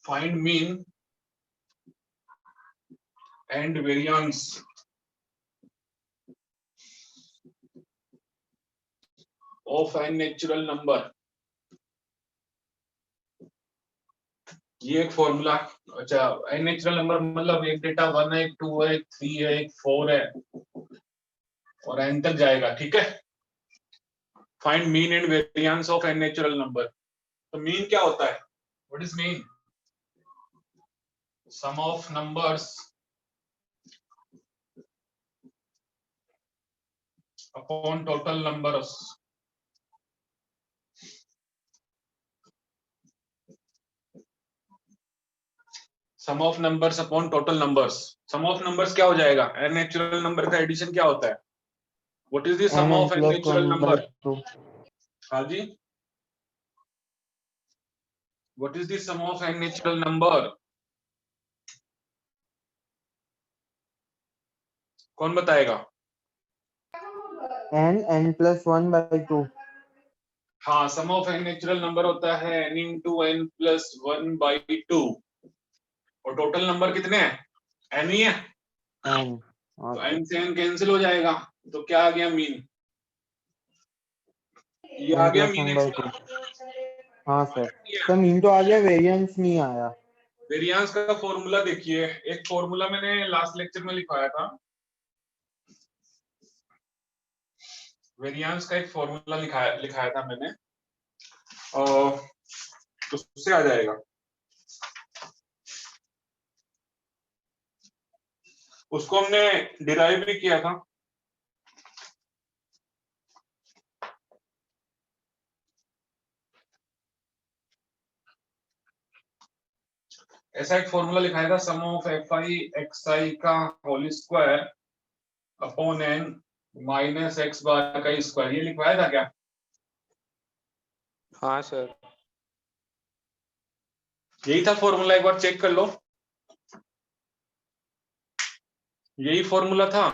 find mean and variance of n natural number। ये एक formula. अच्छा, n नेचुरल नंबर मतलब एक डेटा 1 है, एक 2 है, एक 3 है, एक 4 है और n तक जाएगा। ठीक है। Find mean and variance of n natural number. तो मीन क्या होता है? What is mean? Sum of numbers upon total numbers. Sum of numbers upon total numbers. Sum of numbers क्या हो जाएगा? n नेचुरल नंबर का एडिशन क्या होता है? What is the sum of n natural number? हाँ जी, what is the sum of n natural number? कौन बताएगा? n plus 1/2। हाँ, सम ऑफ n नेचुरल नंबर होता है n into n plus 1/2 और टोटल नंबर कितने हैं? n ही है। n तो n से n कैंसिल हो जाएगा, तो क्या आ गया? मीन। ये आ गया मीन। 1/2। हाँ सर मीन तो आ गया, वेरिएंस नहीं आया। वेरिएंस का फॉर्मूला देखिए, एक फॉर्मूला मैंने लास्ट लेक्चर में लिखवाया था। वेरिएंस का एक फॉर्मूला लिखाया था मैंने, और तो उससे आ जाएगा। उसको हमने डिराइव भी किया था। ऐसा एक फॉर्मूला लिखाया था, sum of F I X I का whole square upon N minus x bar का स्क्वायर। ये लिखवाया था क्या? हाँ सर। यही था फॉर्मूला, एक बार चेक कर लो। यही फॉर्मूला था।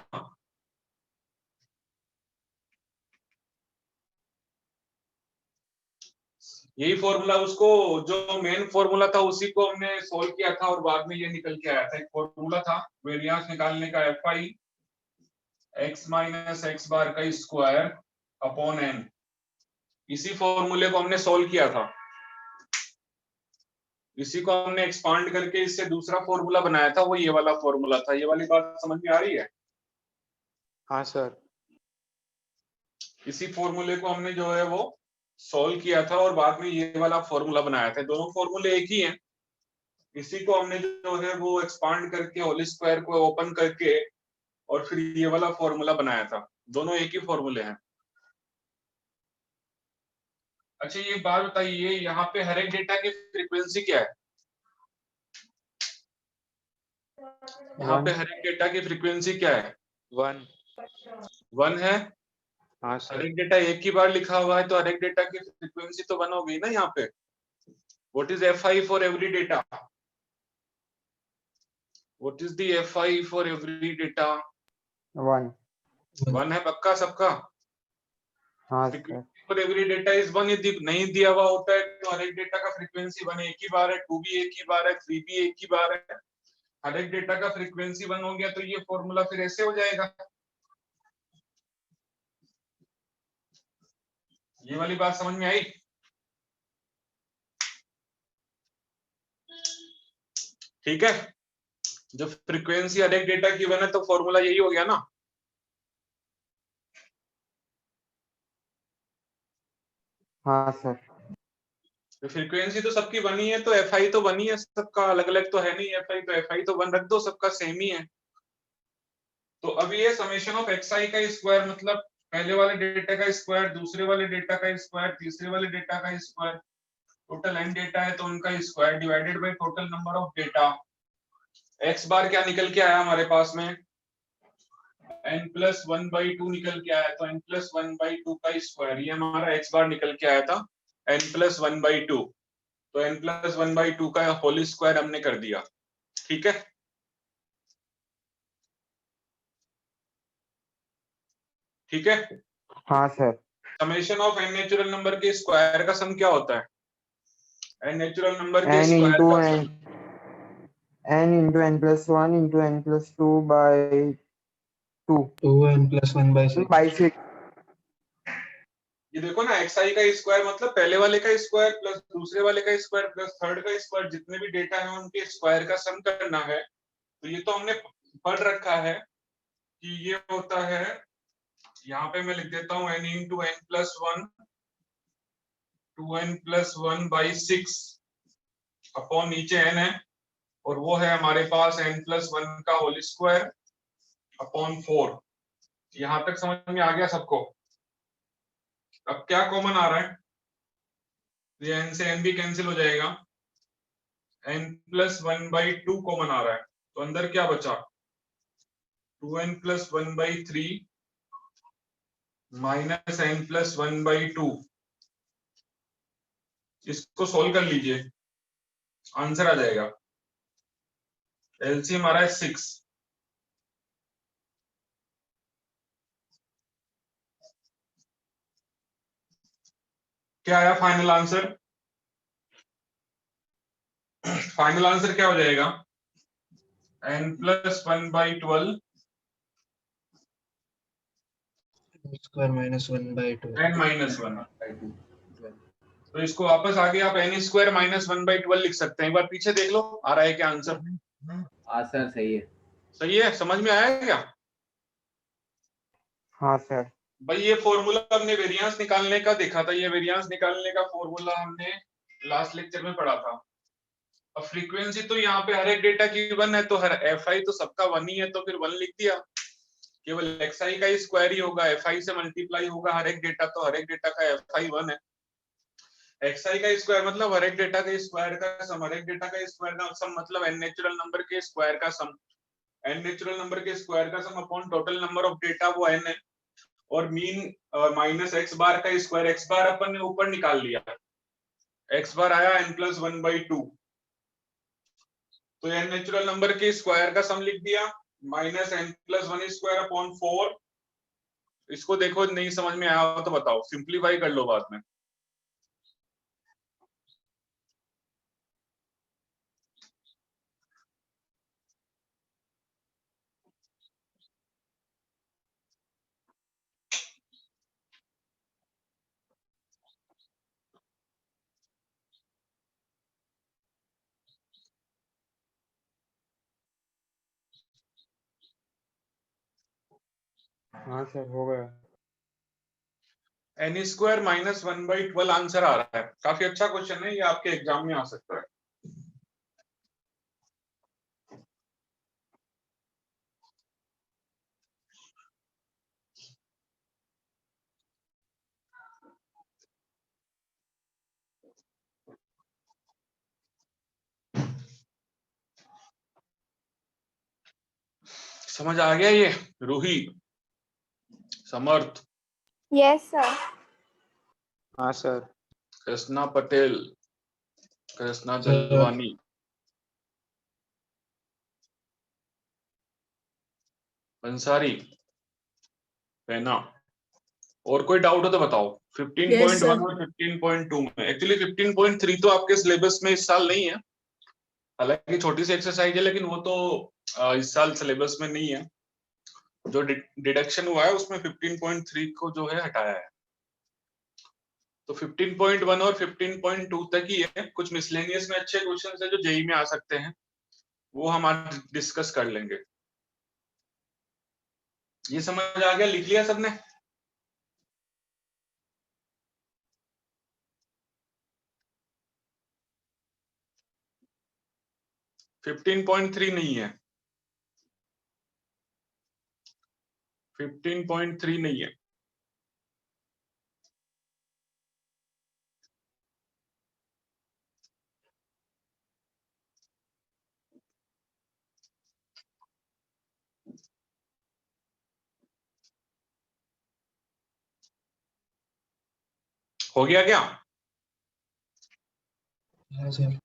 यही फॉर्मूला, उसको जो मेन फॉर्मूला था उसी को हमने सोल्व किया था और बाद में ये निकल के आया था। एक फॉर्मूला था वेरिएंस निकालने का, F I X minus x bar का स्क्वायर अपॉन एन। इसी फॉर्मूले को हमने सोल्व किया था। इसी को हमने एक्सपांड करके इससे दूसरा फॉर्मूला बनाया था, वो ये वाला फॉर्मूला था। ये वाली बात समझ में आ रही है? हाँ सर। इसी फॉर्मूले को हमने जो है वो सॉल्व किया था और बाद में ये वाला फॉर्मूला बनाया था। दोनों फॉर्मूले एक ही हैं। इसी को हमने जो है वो एक्सपांड करके होल स्क्वायर को ओपन करके और फिर ये वाला फॉर्मूला बनाया था। दोनों एक ही फॉर्मूले हैं। अच्छा, ये बात बताइए, यहाँ पे हर एक डेटा की फ्रीक्वेंसी क्या है? यहाँ पे हर एक डेटा की फ्रीक्वेंसी क्या है? 1। 1 है। हाँ हर सर। एक डेटा एक ही बार लिखा हुआ है तो हर एक डेटा की फ्रीक्वेंसी तो 1 हो गई ना यहाँ पे। What is F I for every data? What is the F I for every data? 1। 1 है पक्का सबका? हाँ frequency sir. For every data is 1। यदि नहीं दिया हुआ होता है तो हर एक डेटा का फ्रीक्वेंसी 1 एक ही बार है, 2 भी एक ही बार है, 3 भी एक ही बार है। हर एक डेटा का फ्रीक्वेंसी 1 हो गया तो ये फॉर्मूला फिर ऐसे हो जाएगा। ये वाली बात समझ में आई? ठीक है। जब फ्रीक्वेंसी हर एक डेटा की 1 है तो फॉर्मूला यही हो गया ना। हाँ सर। तो फ्रीक्वेंसी तो सबकी 1 ही है तो एफ आई तो 1 ही है सबका, अलग अलग तो है नहीं एफ आई। तो एफ आई तो 1 रख दो, सबका सेम ही है। तो अब ये समेशन ऑफ एक्स आई का स्क्वायर मतलब पहले वाले डेटा का स्क्वायर, दूसरे वाले डेटा का स्क्वायर, तीसरे वाले डेटा का स्क्वायर, टोटल n डेटा है तो उनका square divided by total number of data. X bar क्या निकल के आया हमारे पास में? n प्लस 1/2 निकल के आया, तो n प्लस 1/2 का स्क्वायर, ये हमारा x बार निकल के आया था n प्लस 1/2। तो n प्लस 1/2 का होल स्क्वायर हमने कर दिया। ठीक है। ठीक है। हाँ sir. Summation of n natural number के स्क्वायर का सम क्या होता है? n नेचुरल नंबर के n स्क्वायर into का n some n into n plus 1 into n plus 2 by 2 2n plus 1 by 6. by 6. ये देखो ना xi का स्क्वायर मतलब पहले वाले का स्क्वायर प्लस दूसरे वाले का स्क्वायर प्लस थर्ड का स्क्वायर, जितने भी डेटा है उनके स्क्वायर का सम करना है। तो ये तो हमने पढ़ रखा है कि ये होता है, यहाँ पे मैं लिख देता हूँ n into N plus 1 2n plus 1 by 6 upon नीचे n है और वो है हमारे पास n प्लस 1 का होल स्क्वायर अपॉन 4। यहाँ तक समझ में आ गया सबको? अब क्या कॉमन आ रहा है? ये n से n भी कैंसिल हो जाएगा, n प्लस 1 बाई 2 कॉमन आ रहा है, तो अंदर क्या बचा? 2n plus 1 by 3 minus n plus 1 by 2। इसको सोल्व कर लीजिए, आंसर आ जाएगा। एलसीएम आ रहा है 6। क्या आया फाइनल आंसर? फाइनल आंसर क्या हो जाएगा? n plus 1 by 12 square minus 1 by 2. n minus 1। तो इसको वापस आगे आप n स्क्वायर माइनस 1 बाई 12 लिख सकते हैं। एक बार पीछे देख लो, आ रहा है क्या आंसर? हाँ सर सही है। सही है, समझ में आया क्या? हाँ सर। भाई ये फॉर्मूला हमने वेरिएंस निकालने का देखा था, ये वेरिएंस निकालने का फॉर्मूला हमने लास्ट लेक्चर में पढ़ा था। अब फ्रीक्वेंसी तो यहाँ पे हर एक डेटा की 1 है, तो हर एफ आई तो सबका 1 ही है, तो फिर 1 लिख दिया। केवल एक्स आई का ही स्क्वायर ही होगा, एफ आई से मल्टीप्लाई होगा हर एक डेटा, तो हर एक डेटा का एफ आई 1 है। एक्स आई का स्क्वायर मतलब हर एक डेटा के स्क्वायर का सम, हर एक डेटा का स्क्वायर का सम मतलब एन नेचुरल नंबर के स्क्वायर का सम, एन नेचुरल नंबर के स्क्वायर का सम upon total number of data, वो एन है। और मीन माइनस एक्स बार का स्क्वायर, एक्स बार अपन ने ऊपर निकाल लिया, एक्स बार आया n प्लस 1 बाई 2, तो एन नेचुरल नंबर के स्क्वायर का सम लिख दिया minus n plus 1 square upon 4। इसको देखो, नहीं समझ में आया हो तो बताओ, सिंप्लीफाई कर लो बाद में। हाँ सर हो गया। N square minus 1 by 12 answer आ रहा है। काफी अच्छा क्वेश्चन है ये, आपके एग्जाम में आ सकता है। समझ आ गया ये? रूही, समर्थ, यस सर। हाँ सर। कृष्णा पटेल, कृष्णा सर। जलवानी, अंसारी, पैना। और कोई डाउट हो तो बताओ। 15.1 और 15.2 में, एक्चुअली 15.3 तो आपके सिलेबस में इस साल नहीं है, हालांकि छोटी सी एक्सरसाइज है, लेकिन वो तो इस साल सिलेबस में नहीं है। जो डिडक्शन हुआ है उसमें 15.3 को जो है हटाया है, तो 15.1 और 15.2 तक ही है। कुछ मिसलेनियस में अच्छे क्वेश्चन है जो जेई में आ सकते हैं, वो हम आज डिस्कस कर लेंगे। ये समझ आ गया? लिख लिया सबने? फिफ्टीन पॉइंट थ्री नहीं है, 15.3 नहीं है। हो गया क्या? हाँ सर।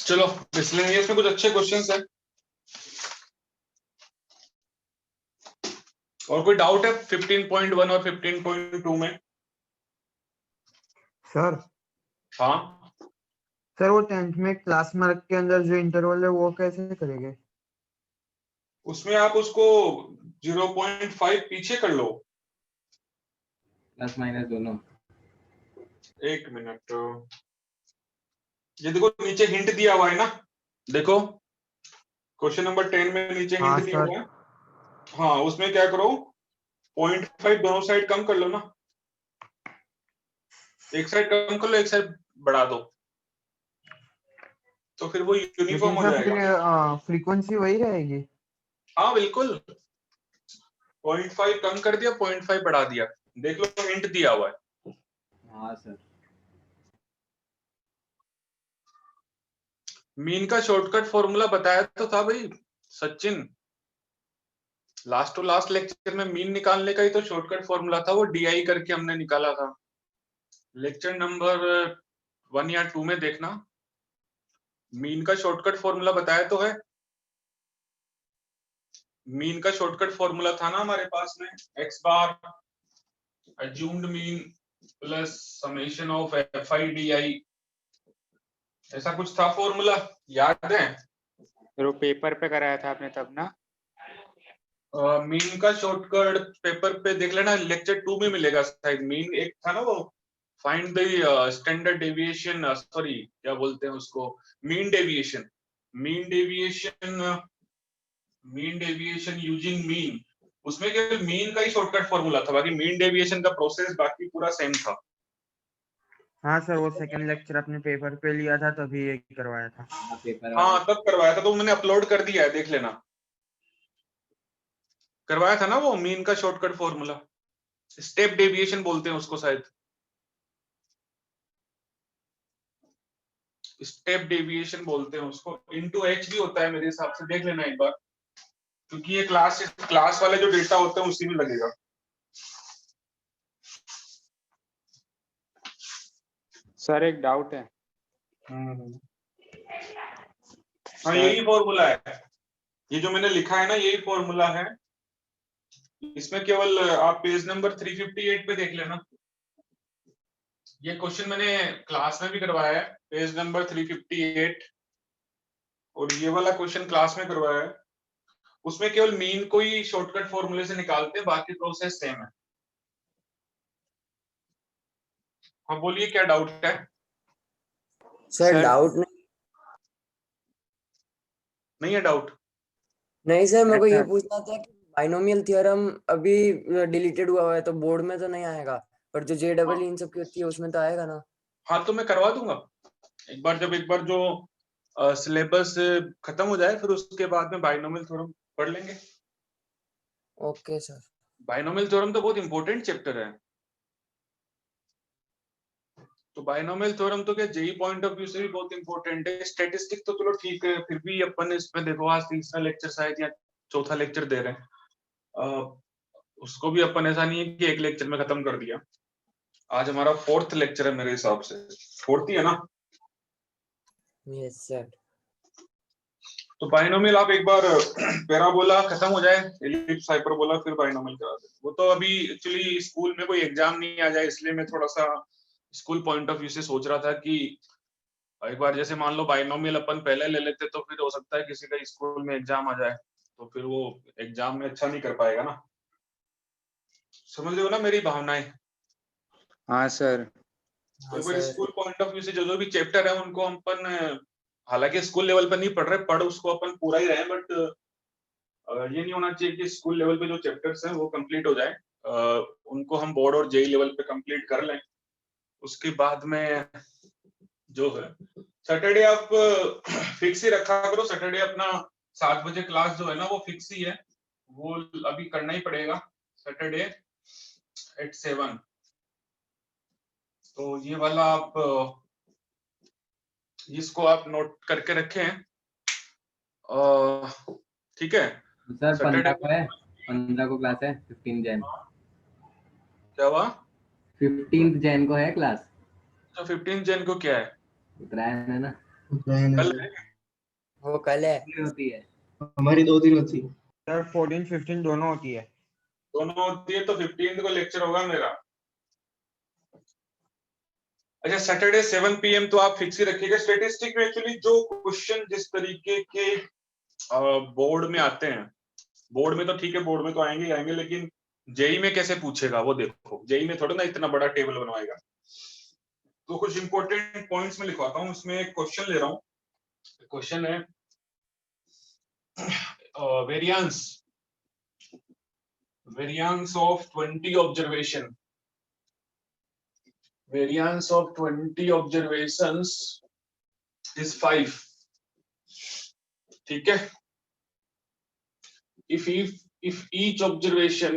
चलो मिसलेनियस में कुछ अच्छे क्वेश्चंस हैं। और कोई डाउट है 15.1 और 15.2 में? सर हाँ सर वो 10th में क्लास मार्क के अंदर जो इंटरवल है वो कैसे करेंगे? उसमें आप उसको 0.5 पीछे कर लो। प्लस माइनस दोनों। एक मिनट, ये देखो नीचे हिंट दिया हुआ है ना, देखो क्वेश्चन नंबर 10 में नीचे हाँ हिंट दिया सर। हुआ है। हाँ उसमें क्या करो, 0.5 दोनों साइड कम कर लो ना, एक साइड कम कर लो एक साइड बढ़ा दो, तो फिर वो यूनिफॉर्म लेकिन हो सर जाएगा। फिर फ्रीक्वेंसी वही रहेगी। हाँ बिल्कुल, 0.5 कम कर दिया 0.5 बढ़ा दिया, देख लो हिंट दिया हुआ है। हाँ सर। मीन का शॉर्टकट फॉर्मूला बताया तो था भाई Sachin, last to last lecture में मीन निकालने का ही तो शॉर्टकट फॉर्मूला था, वो डीआई करके हमने निकाला था। लेक्चर नंबर 1 या 2 में देखना, मीन का शॉर्टकट फॉर्मूला बताया तो है। मीन का शॉर्टकट फॉर्मूला था ना हमारे पास में, x bar assumed mean plus summation of F I D I, ऐसा कुछ था फॉर्मूला, याद है? फिर वो पेपर पे कराया था आपने तब ना? मीन का शॉर्टकट पेपर पे देख लेना, लेक्चर 2 में मिलेगा शायद। मीन एक था ना वो, find the standard deviation, sorry क्या बोलते हैं उसको, mean deviation. Mean deviation, mean deviation using mean, उसमें केवल मीन का ही शॉर्टकट फॉर्मूला था, बाकी मीन डेविएशन का प्रोसेस बाकी पूरा सेम था। हाँ सर वो सेकंड लेक्चर अपने पेपर पे लिया था तभी ये करवाया था। हाँ पेपर हाँ वाला। तब करवाया था, तो मैंने अपलोड कर दिया है, देख लेना। करवाया था ना वो मीन का शॉर्टकट फॉर्मूला, स्टेप डेविएशन बोलते हैं उसको शायद, स्टेप डेविएशन बोलते हैं उसको, इनटू एच भी होता है मेरे हिसाब से, देख लेना एक बार, क्योंकि ये क्लास वाले जो डेटा होते हैं उसी में लगेगा। सर एक डाउट है। हाँ यही फॉर्मूला है, ये जो मैंने लिखा है ना यही फॉर्मूला है। इसमें केवल आप पेज नंबर 358 पे देख लेना, ये क्वेश्चन मैंने क्लास में भी करवाया है, पेज नंबर 358, और ये वाला क्वेश्चन क्लास में करवाया है। उसमें केवल मीन को ही शॉर्टकट फॉर्मूले से निकालते हैं, बाकी प्रोसेस सेम है। हाँ बोलिए क्या डाउट है? सर डाउट नहीं है डाउट? नहीं सर, मेरे को ये ऐसा पूछना था कि बाइनोमियल थ्योरम अभी डिलीटेड हुआ है तो बोर्ड में तो नहीं आएगा, पर जो जे डबल इन सब की होती है उसमें तो आएगा ना? हाँ तो मैं करवा दूंगा, एक बार जो सिलेबस खत्म हो जाए फिर उसके बाद में बाइनोमियल थ्योरम पढ़ लेंगे। Okay sir. बाइनोमियल थ्योरम तो बहुत इंपॉर्टेंट चैप्टर है, तो बाइनोमियल थ्योरम तो क्या जेई पॉइंट ऑफ व्यू से भी बहुत इंपॉर्टेंट है। स्टैटिस्टिक तो चलो ठीक है, फिर भी अपन इसमें देखो आज तीसरा लेक्चर शायद या चौथा लेक्चर दे रहे हैं, उसको भी अपन ऐसा नहीं है कि एक लेक्चर में खत्म कर दिया। आज हमारा 4th लेक्चर है मेरे हिसाब से, 4th ही है ना? Yes sir. तो बाइनोमियल आप एक बार पैराबोला खत्म हो जाए, एलिप्स हाइपरबोला, फिर बाइनोमियल करा दे। वो तो अभी एक्चुअली स्कूल में कोई एग्जाम नहीं आ जाए इसलिए मैं थोड़ा सा स्कूल पॉइंट ऑफ व्यू से सोच रहा था कि एक बार जैसे मान लो बाइनोमियल अपन पहले ले लेते तो फिर हो सकता है किसी का स्कूल में एग्जाम आ जाए, तो फिर वो एग्जाम में अच्छा नहीं कर पाएगा ना। समझ रहे हो ना मेरी भावनाएं? हाँ सर। तो हाँ एक बार sir. School point of view से जो जो भी चैप्टर है उनको हम अपन, हालांकि स्कूल लेवल पर नहीं पढ़ रहे, पढ़ उसको अपन पूरा ही रहे, बट ये नहीं होना चाहिए कि स्कूल लेवल पे जो चैप्टर्स हैं वो कंप्लीट हो जाए, उनको हम बोर्ड और जेई लेवल पे कंप्लीट कर लें। उसके बाद में जो है सैटरडे आप फिक्स ही रखा करो, सैटरडे अपना 7 बजे क्लास जो है ना वो फिक्स ही है, वो अभी करना ही पड़ेगा, सैटरडे एट 7। तो ये वाला आप इसको आप नोट करके रखें, ठीक है? सर 15 सैटरडे को है, 15 को क्लास है, 15 जैन। क्या हुआ? 15 जैन को है क्लास। तो 15 जन को क्या है? उत्तरायण है ना। प्लान कल है है? वो कल है। दिन होती है। हमारी 2 दिन होती है। सर 14 15 दोनों होती है। दोनों होती है तो 15 को लेक्चर होगा मेरा। अच्छा सैटरडे 7 PM तो आप फिक्स ही रखिएगा। स्टेटिस्टिक में एक्चुअली जो क्वेश्चन जिस तरीके के बोर्ड में आते हैं, बोर्ड में तो ठीक है, बोर्ड में तो आएंगे ही आएंगे, लेकिन जेई में कैसे पूछेगा वो देखो। जेई में थोड़ा ना इतना बड़ा टेबल बनवाएगा। तो कुछ इंपॉर्टेंट पॉइंट्स में लिखवाता हूँ। इसमें एक क्वेश्चन ले रहा हूँ। क्वेश्चन है variance of 20 observation. Variance of 20 observations is 5. ठीक है। If each observation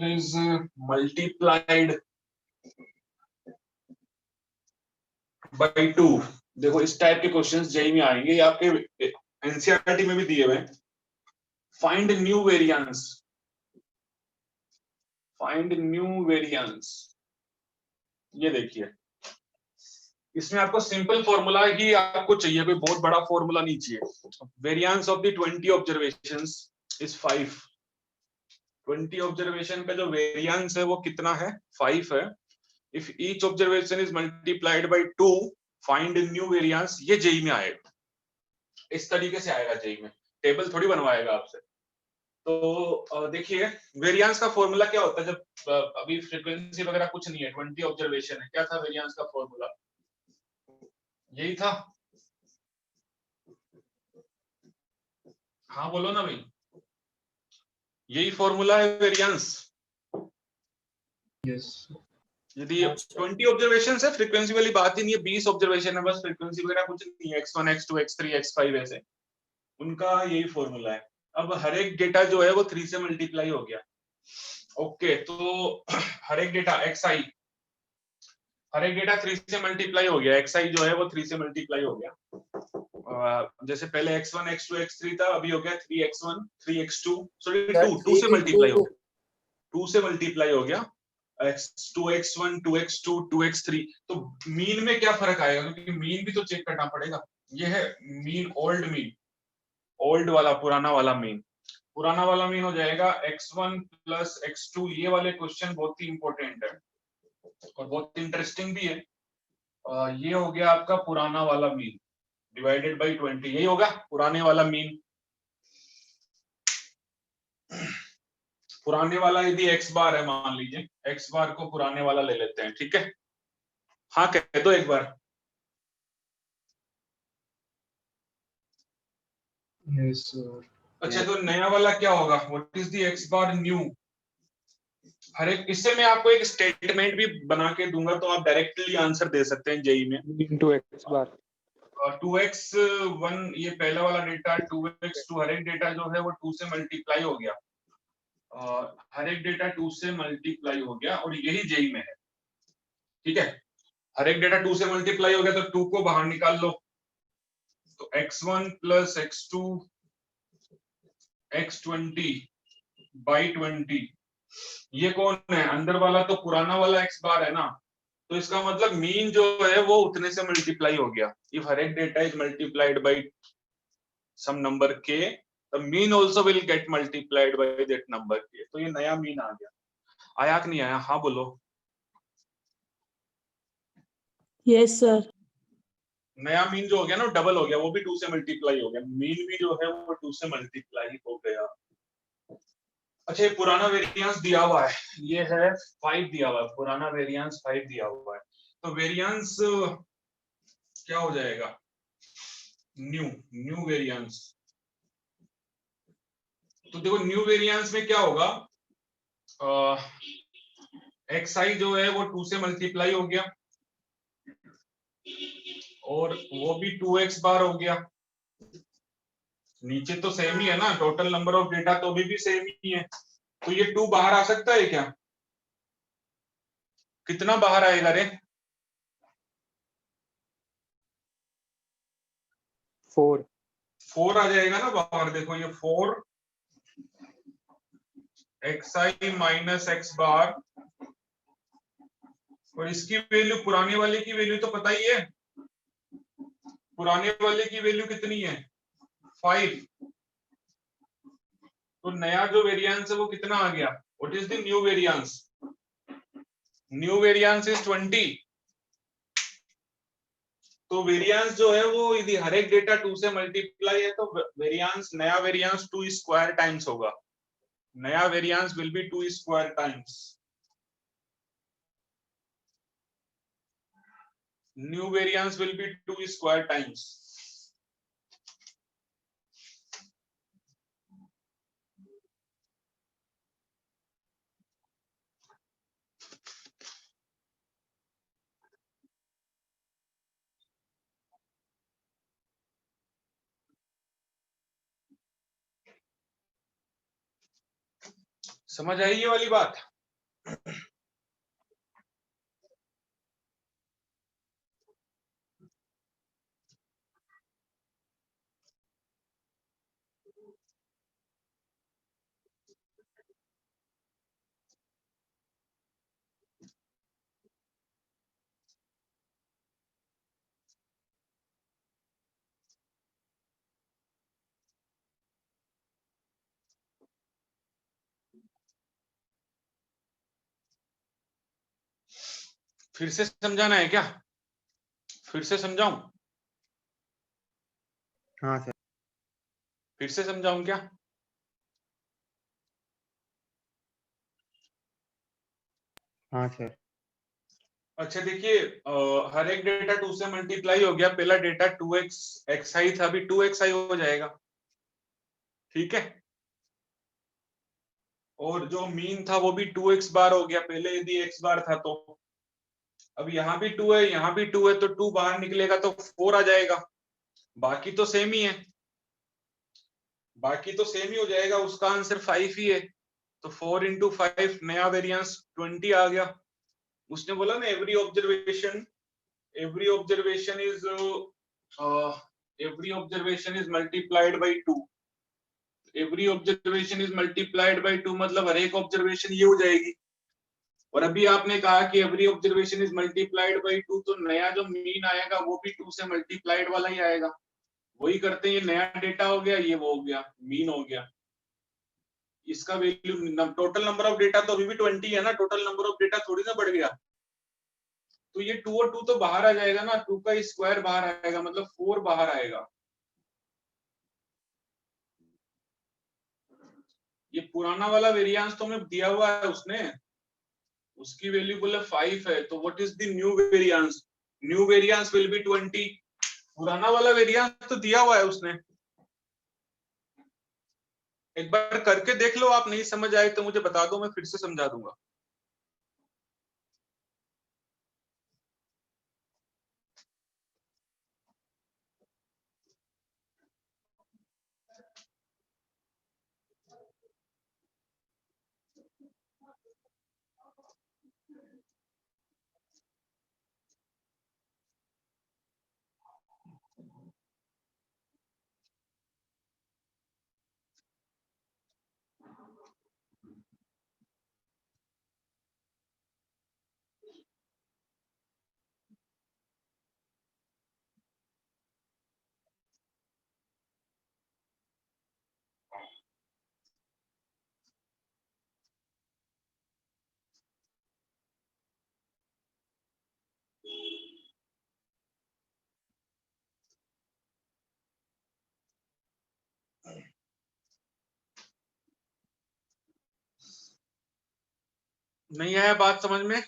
is multiplied by 2, देखो इस टाइप के क्वेश्चंस जेई में आएंगे, ये आपके एनसीईआरटी में भी दिए हुए हैं। फाइंड न्यू वेरिएंस, ये देखिए इसमें आपको सिंपल फॉर्मूला ही आपको चाहिए, कोई बहुत बड़ा फॉर्मूला नहीं चाहिए। Variance of the 20 observations is 5। 20 observation का जो वेरिएंस है वो कितना है? 5 है। If each observation is multiplied bye 2 find new variance. ये जेई में आएगा, इस तरीके से आएगा जेई में, टेबल थोड़ी बनवाएगा आपसे। तो देखिए वेरिएंस का फॉर्मूला क्या होता है जब अभी फ्रीक्वेंसी वगैरह कुछ नहीं है, 20 ऑब्जर्वेशन है, क्या था वेरिएंस का फॉर्मूला? यही था। हाँ बोलो ना भाई, यही फॉर्मूला है वेरिएंस। यस यदि 20 ऑब्जर्वेशन है, फ्रीक्वेंसी वाली बात ही नहीं है, 20 ऑब्जर्वेशन है, बस फ्रीक्वेंसी वगैरह कुछ नहीं है, x1 x2 x3 x5 ऐसे, उनका यही फॉर्मूला है। अब हर एक डेटा जो है वो 3 से मल्टीप्लाई हो गया। ओके, तो हर एक डेटा xi, हर एक डेटा 3 से मल्टीप्लाई हो गया, xi जो है वो 3 से मल्टीप्लाई हो गया। जैसे पहले x1 x2 x3 था, अभी हो गया 3x1 3x2, सॉरी 2 से मल्टीप्लाई हो गया, 2 से मल्टीप्लाई हो गया, x2x1 2x2 2x3। तो मीन में क्या फर्क आएगा, क्योंकि मीन भी तो चेक करना पड़ेगा। ये है मीन, ओल्ड वाला, पुराना वाला मीन। पुराना वाला मीन हो जाएगा x1 प्लस x2। ये वाले क्वेश्चन बहुत ही इंपॉर्टेंट है और बहुत इंटरेस्टिंग भी है। ये हो गया आपका पुराना वाला मीन डिवाइडेड बाय 20, यही होगा पुराने वाला मीन। पुराने वाला यदि x बार है, मान लीजिए x बार को पुराने वाला ले लेते हैं, ठीक है। हाँ कह दो एक बार। Yes sir. अच्छा तो नया वाला क्या होगा? What is the x bar new? हर एक, इससे मैं आपको एक स्टेटमेंट भी बना के दूंगा तो आप डायरेक्टली आंसर दे सकते हैं जेई में। into x bar 2x1 ये पहला वाला डेटा, 2x2 हर एक डेटा जो है वो 2 से मल्टीप्लाई हो गया, हर एक डेटा 2 से मल्टीप्लाई हो गया और यही जेई में है, ठीक है। हर एक डेटा 2 से मल्टीप्लाई हो गया तो 2 को बाहर निकाल लो, तो x1 plus x2 x20 by 20। ये कौन है? अंदर वाला तो पुराना वाला x बार है ना, तो इसका मतलब मीन जो है वो उतने से मल्टीप्लाई हो गया। इफ हर एक data is multiplied by some number k, the mean also will get multiplied by that number k। तो ये नया मीन आ गया। आया कि नहीं आया? हाँ बोलो। Yes sir. नया मीन जो हो गया ना डबल हो गया, वो भी 2 से मल्टीप्लाई हो गया, मीन भी जो है वो 2 से मल्टीप्लाई हो गया। अच्छा ये पुराना वेरिएंस दिया हुआ है, ये है 5 दिया हुआ है, पुराना वेरिएंस 5 दिया हुआ है। तो वेरिएंस क्या हो जाएगा? New variance. तो देखो न्यू वेरिएंस में क्या होगा, xi जो है वो 2 से मल्टीप्लाई हो गया और वो भी 2x बार हो गया। नीचे तो सेम ही है ना, टोटल नंबर ऑफ डेटा तो अभी भी सेम ही है, तो ये 2 बाहर आ सकता है क्या? कितना बाहर आएगा रे? 4 आ जाएगा ना बाहर। देखो ये 4 xi माइनस x बार और इसकी वैल्यू, पुराने वाले की वैल्यू तो पता ही है, पुराने वाले की वैल्यू कितनी है 5। तो नया जो वेरिएंस है वो कितना आ गया, what is the new variance, new variance is 20। तो वेरिएंस जो है वो यदि हर एक डेटा 2 से मल्टीप्लाई है तो वेरिएंस, नया वेरिएंस 2 स्क्वायर टाइम्स होगा, नया variance will be 2 square times, new variance will be 2 square times. समझ आई ये वाली बात? फिर से समझाना है क्या, फिर से समझाऊं, हाँ सर। फिर से समझाऊं क्या? हाँ सर। अच्छा देखिए, हर एक डेटा 2 से मल्टीप्लाई हो गया, पहला डेटा 2x xi था, अभी 2xi हो जाएगा, ठीक है। और जो मीन था वो भी 2x बार हो गया, पहले यदि x बार था तो, अब यहाँ भी 2 है, यहाँ भी 2 है, तो 2 बाहर निकलेगा तो 4 आ जाएगा, बाकी तो सेम ही है, बाकी तो सेम ही हो जाएगा, उसका आंसर 5 ही है। तो 4 into 5 नया वेरिएंस 20 आ गया। उसने बोला ना every observation is multiplied bye 2, every observation is multiplied bye 2 मतलब हर एक ऑब्जर्वेशन ये हो जाएगी। और अभी आपने कहा कि every observation is multiplied bye 2, तो नया जो मीन आएगा वो भी 2 से मल्टीप्लाइड वाला ही आएगा, वही करते हैं, ये नया डेटा हो गया, ये वो हो गया, मीन हो गया, इसका value, total number of data तो अभी भी 20 है ना, टोटल नंबर ऑफ डेटा थोड़ी ना बढ़ गया, तो ये 2 और 2 तो बाहर आ जाएगा ना, 2 का स्क्वायर बाहर आएगा, मतलब 4 बाहर आएगा। ये पुराना वाला वेरिएंस तो हमें दिया हुआ है उसने, उसकी वैल्यू बोले 5 है, तो what is the new variance, new variance will be 20, पुराना वाला वेरिएंस तो दिया हुआ है उसने। एक बार करके देख लो, आप नहीं समझ आए तो मुझे बता दो, मैं फिर से समझा दूंगा। नहीं आया बात समझ में?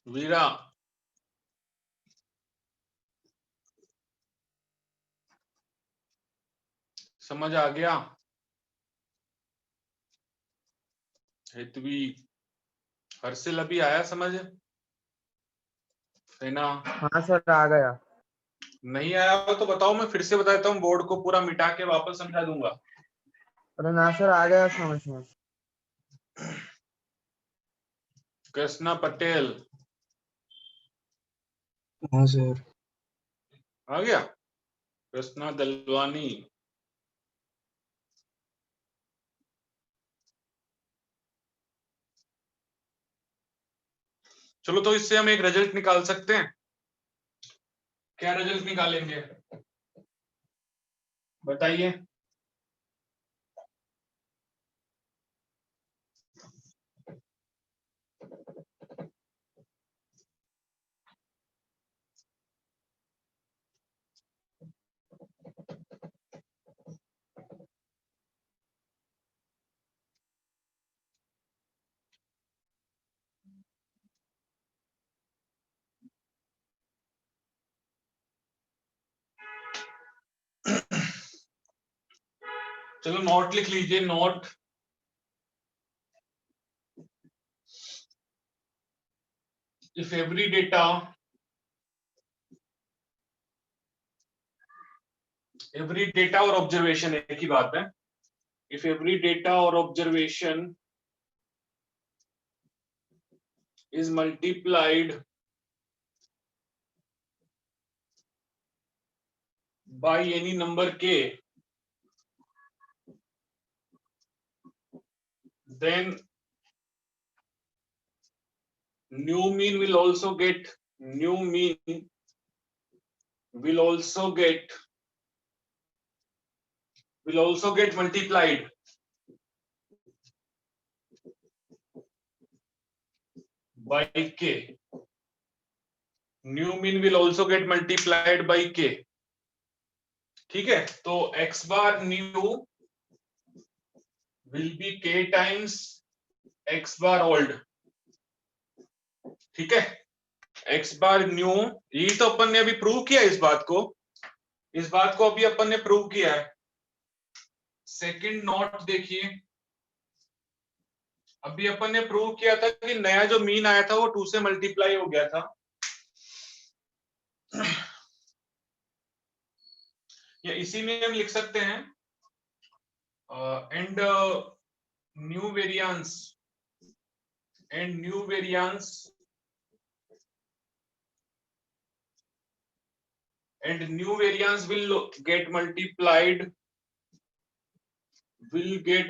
वीरा, समझ आ गया? हेतवी, हर्षिल अभी आया समझ है ना? हाँ सर आ गया। नहीं आया हो तो बताओ, मैं फिर से बताता हूँ, बोर्ड को पूरा मिटा के वापस समझा दूंगा। अरे ना सर आ गया समझ में। कृष्णा पटेल, हाँ सर। आ गया कृष्णा दलवानी। चलो तो इससे हम एक रिजल्ट निकाल सकते हैं। क्या रिजल्ट निकालेंगे बताइए। चलो नोट लिख लीजिए, नोट। इफ एवरी डेटा और ऑब्जर्वेशन एक ही बात है। इफ एवरी डेटा और observation is multiplied by any number k, then new mean will also get multiplied by k. New mean will also get multiplied by k. ठीक है, तो x bar new will be k times x bar old। ठीक है, x bar new, ये तो अपन ने अभी prove किया इस बात को अभी अपन ने प्रूव किया है। सेकंड नोट देखिए, अभी अपन ने प्रूव किया था कि नया जो मीन आया था वो 2 से मल्टीप्लाई हो गया था। या इसी में हम लिख सकते हैं and new variance will get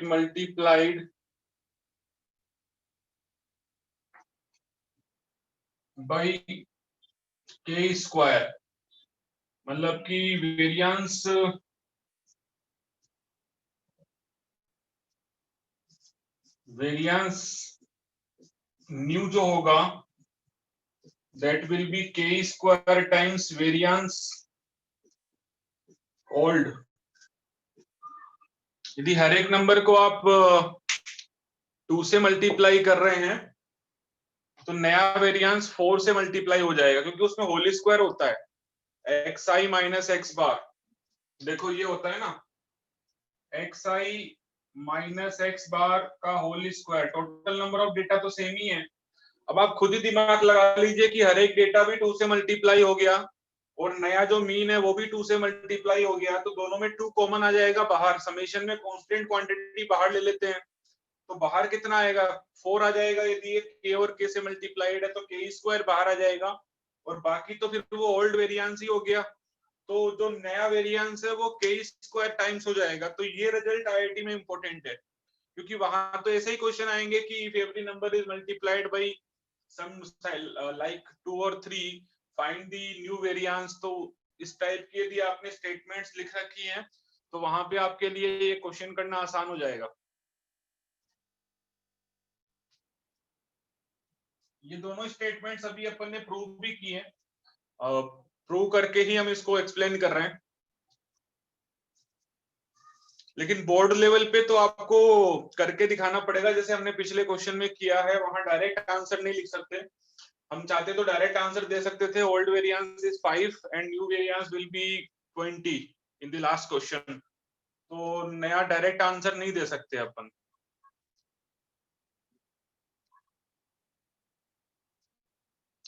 multiplied by k square. मतलब कि वेरिएंस न्यू जो होगा that will be k square times variance old। यदि हर एक नंबर को आप 2 से मल्टीप्लाई कर रहे हैं तो नया वेरिएंस 4 से मल्टीप्लाई हो जाएगा, क्योंकि उसमें होल स्क्वायर होता है xi माइनस एक्स बार। देखो ये होता है ना xi माइनस एक्स बार का whole square. Total number of data तो सेम ही है। अब आप खुद ही दिमाग लगा लीजिए कि हर एक डेटा भी 2 से मल्टीप्लाई हो गया और नया जो मीन है वो भी 2 से मल्टीप्लाई हो गया, तो दोनों में 2 कॉमन आ जाएगा बाहर। समेशन में कांस्टेंट क्वांटिटी बाहर ले लेते हैं, तो बाहर कितना आएगा 4 आ जाएगा। यदि ये k और k से मल्टीप्लाइड है तो k स्क्वायर बाहर आ जाएगा और बाकी तो फिर वो ओल्ड वेरिएंस ही हो गया। तो जो नया वेरिएंस है वो k स्क्वायर टाइम्स हो जाएगा। तो ये रिजल्ट आईआईटी में इंपॉर्टेंट है, क्योंकि वहां तो ऐसे ही क्वेश्चन आएंगे कि if every number is multiplied by some like 2 और 3 फाइंड द न्यू वेरिएंस। तो इस टाइप की यदि आपने स्टेटमेंट्स लिख रखी हैं तो वहां पे आपके लिए ये क्वेश्चन करना आसान हो जाएगा। ये दोनों स्टेटमेंट्स अभी अपन ने प्रूव भी किए हैं, प्रूव करके ही हम इसको एक्सप्लेन कर रहे हैं। लेकिन बोर्ड लेवल पे तो आपको करके दिखाना पड़ेगा, जैसे हमने पिछले क्वेश्चन में किया है। वहां डायरेक्ट आंसर नहीं लिख सकते, हम चाहते तो डायरेक्ट आंसर दे सकते थे old variance is 5 and new variance will be 20 in the last question. तो नया डायरेक्ट आंसर नहीं दे सकते अपन।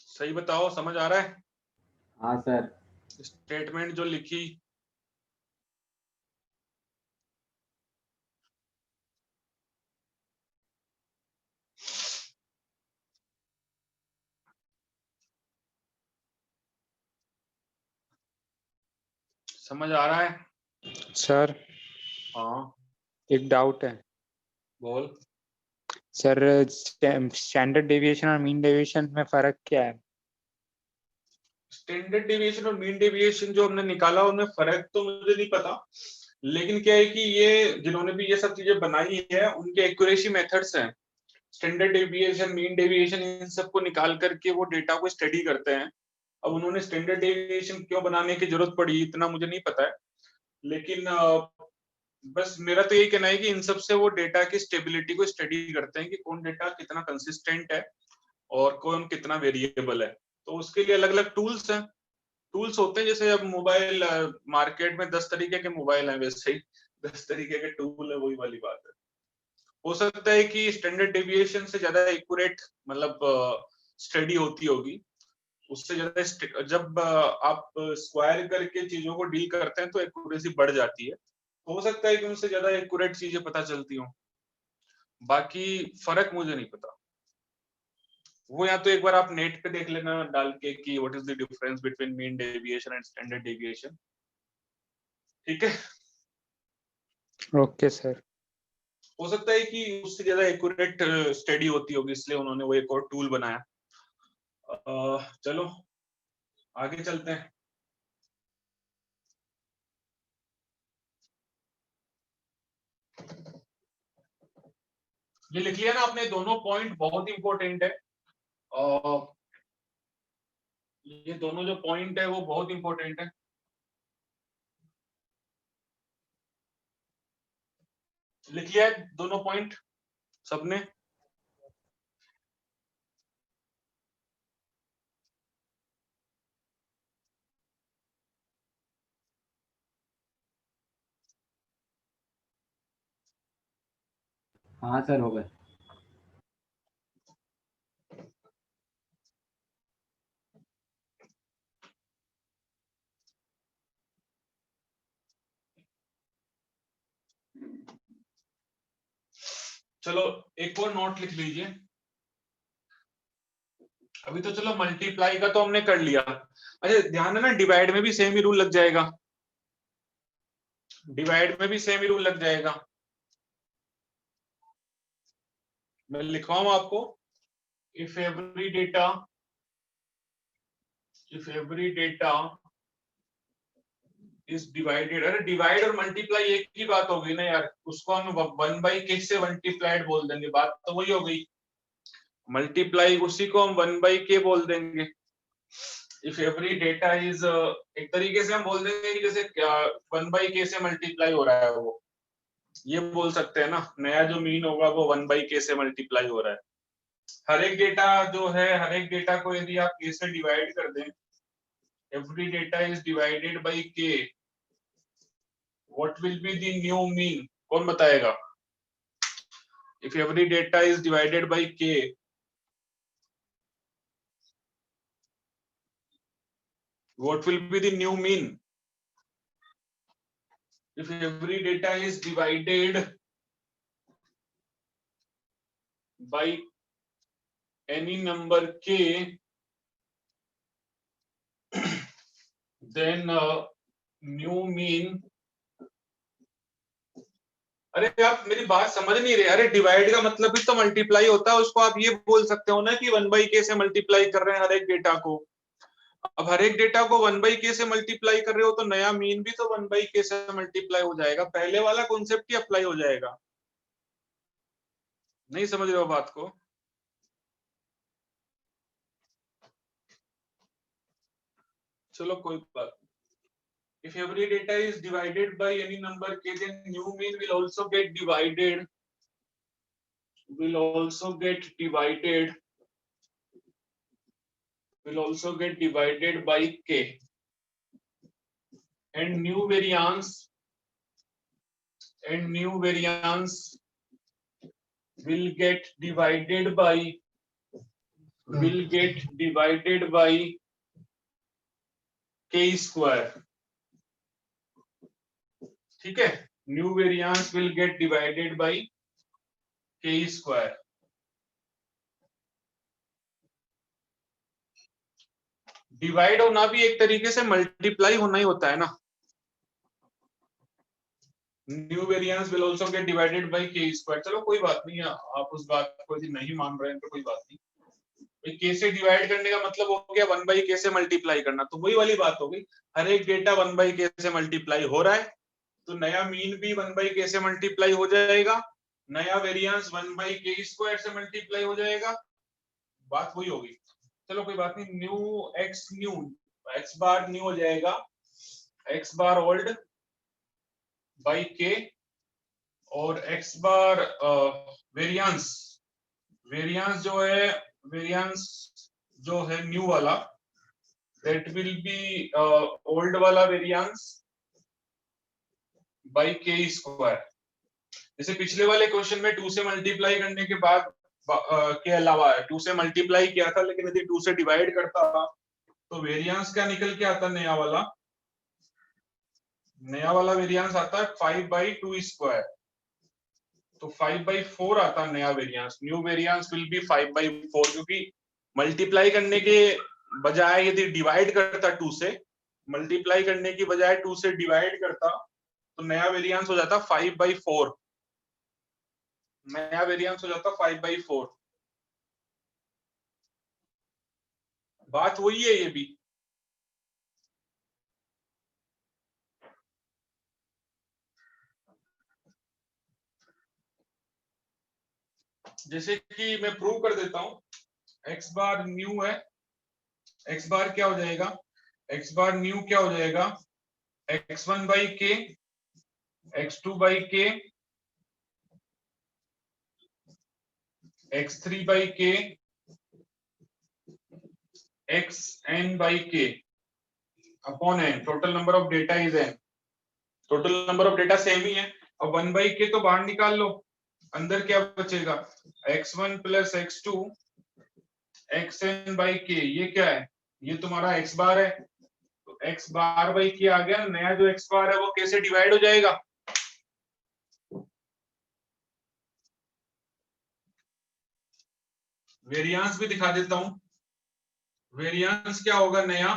सही बताओ, समझ आ रहा है? हाँ सर। स्टेटमेंट जो लिखी समझ आ रहा है? सर हाँ एक डाउट है बोल। सर, स्टैंडर्ड डेविएशन और मीन डेविएशन में फर्क क्या है? स्टैंडर्ड डेविएशन और मीन डेविएशन जो हमने निकाला उनमें फर्क तो मुझे नहीं पता, लेकिन क्या है कि ये जिन्होंने भी ये सब चीजें बनाई है उनके एक्यूरेसी मेथड्स हैं। स्टैंडर्ड डेविएशन, मीन डेविएशन, इन सबको निकाल करके वो डेटा को स्टडी करते हैं। अब उन्होंने स्टैंडर्ड डेविएशन क्यों बनाने की जरूरत पड़ी इतना मुझे नहीं पता है, लेकिन बस मेरा तो यही कहना है कि इन सब से वो डेटा की स्टेबिलिटी को स्टडी करते हैं कि कौन डेटा कितना कंसिस्टेंट है और कौन कितना वेरिएबल है। तो उसके लिए अलग अलग टूल्स हैं। टूल्स होते हैं जैसे अब मोबाइल मार्केट में 10 तरीके के मोबाइल हैं, वैसे ही 10 तरीके के टूल है, वही वाली बात है। हो सकता है कि स्टैंडर्ड डेविएशन से ज्यादा एक्यूरेट मतलब स्टडी होती होगी, उससे ज्यादा जब आप स्क्वायर करके चीजों को डील करते हैं तो एक्यूरेसी बढ़ जाती है। हो सकता है कि उनसे ज्यादा एक्यूरेट चीजें पता चलती हो, बाकी फर्क मुझे नहीं पता। वो या तो एक बार आप नेट पे देख लेना डाल के कि what is the difference between mean deviation and standard deviation. ठीक है, ओके सर। हो सकता है कि उससे ज्यादा एक्यूरेट स्टडी होती होगी, इसलिए उन्होंने वो एक और टूल बनाया। चलो आगे चलते हैं। ये लिख लिया ना आपने, दोनों पॉइंट बहुत इंपॉर्टेंट है। ये दोनों जो पॉइंट है वो बहुत इंपॉर्टेंट है। लिख लिया है दोनों पॉइंट सबने? हाँ सर हो गए। चलो एक और नोट लिख लीजिए। अभी तो चलो मल्टीप्लाई का तो हमने कर लिया। अच्छा ध्यान है ना, डिवाइड में भी सेम ही रूल लग जाएगा। डिवाइड में भी सेम ही रूल लग जाएगा। मैं लिखवाऊं आपको, if every data is divided. अरे डिवाइड और मल्टीप्लाई एक ही बात होगी ना यार, उसको हम 1/k से मल्टीप्लाइड बोल देंगे, बात तो वही हो गई। मल्टीप्लाई उसी को हम 1/k बोल देंगे। इफ एवरी डेटा इज, एक तरीके से हम बोल देंगे कि जैसे 1/k से मल्टीप्लाई हो रहा है वो, ये बोल सकते हैं ना। नया जो मीन होगा वो 1/k से मल्टीप्लाई हो रहा है। हर एक डेटा जो है, हर एक डेटा को यदि आप k से डिवाइड कर दें, every data is divided by k, what will be the new mean? कौन बताएगा? If every data is divided by k, what will be the new mean? If every data is divided by any number k, then new mean। अरे आप मेरी बात समझ नहीं रहे। अरे डिवाइड का मतलब भी तो मल्टीप्लाई होता है, उसको आप ये बोल सकते हो ना कि 1/k से मल्टीप्लाई कर रहे हैं हर एक डेटा को। अब हर एक डेटा को 1/k से मल्टीप्लाई कर रहे हो तो नया मीन भी तो 1/k से मल्टीप्लाई हो जाएगा। पहले वाला कॉन्सेप्ट ही अप्लाई हो जाएगा। नहीं समझ रहे हो बात को? चलो कोई बात। If every data is divided by any number k, then new mean will also get divided. Will also get divided by k, and new variance will get divided by k square। ठीक है, new variance will get divided by k square. Divide होना भी एक तरीके से multiply होना ही होता है ना। New variance will also get divided by के स्क्वायर। चलो कोई बात नहीं है, आप उस बात को यदि नहीं मान रहे हैं तो कोई बात नहीं। के से डिवाइड करने का मतलब हो गया 1 बाई के से मल्टीप्लाई करना, तो वही वाली बात हो गई। हर एक डेटा 1 बाई के से मल्टीप्लाई हो रहा है, तो नया मीन भी 1 बाई के से मल्टीप्लाई हो जाएगा, नया वेरिएंस 1 बाई के स्क्वायर से मल्टीप्लाई हो जाएगा, बात वही होगी। चलो कोई बात नहीं, न्यू एक्स बार न्यू हो जाएगा एक्स बार ओल्ड बाई के, और एक्स बार वेरिएंस जो है न्यू वाला, दैट विल बी ओल्ड वाला वेरिएंस बाई के स्क्वायर। जैसे पिछले वाले क्वेश्चन में 2 से मल्टीप्लाई करने के बाद के अलावा 2 से मल्टीप्लाई किया था, लेकिन यदि 2 से डिवाइड करता तो वेरिएंस क्या निकल के आता, नया वाला वेरिएंस आता है 5/2 स्क्वायर, तो 5/4 आता है नया variance. New variance will be 5/4, क्योंकि मल्टीप्लाई करने के बजाय यदि डिवाइड करता 2 से, मल्टीप्लाई करने की बजाय 2 से डिवाइड करता, तो नया वेरिएंस हो जाता 5/4, नया वेरिएंस हो जाता 5/4। बात वही है ये भी। जैसे कि मैं प्रूव कर देता हूं, एक्स बार न्यू है, एक्स बार क्या हो जाएगा, एक्स बार न्यू क्या हो जाएगा, x1 बाई के, x2 बाई के, x3 by k, xn by k upon n, total number of data is n, total number of data same ही है। अब 1 बाई के तो बाहर निकाल लो, अंदर क्या बचेगा, x1 plus x2 xn by के, ये क्या है, ये तुम्हारा x बार है, तो x बार बाई के आ गया, नया जो x बार है वो कैसे डिवाइड हो जाएगा, वेरिएंस भी दिखा देता हूं। वेरिएंस क्या होगा, नया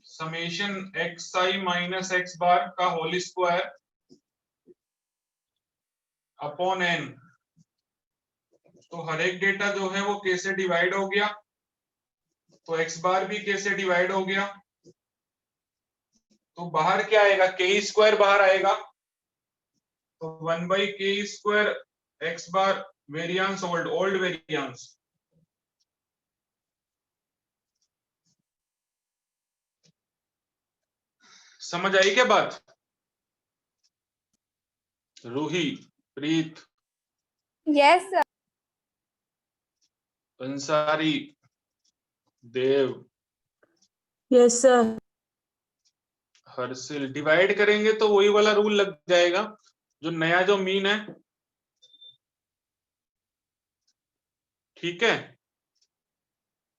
समेशन xi माइनस x बार का होल स्क्वायर अपॉन n, तो हर एक डेटा जो है वो कैसे डिवाइड हो गया, तो x बार भी कैसे डिवाइड हो गया, तो बाहर क्या आएगा, के स्क्वायर बाहर आएगा, तो 1 बाई के स्क्वायर एक्स बार वेरिएंस ओल्ड वेरिएंस। समझ आई क्या बात, रूही, प्रीत, यस सर। अंसारी, देव, Yes, sir. हर्षिल, डिवाइड करेंगे तो वही वाला रूल लग जाएगा, जो नया जो मीन है, ठीक है,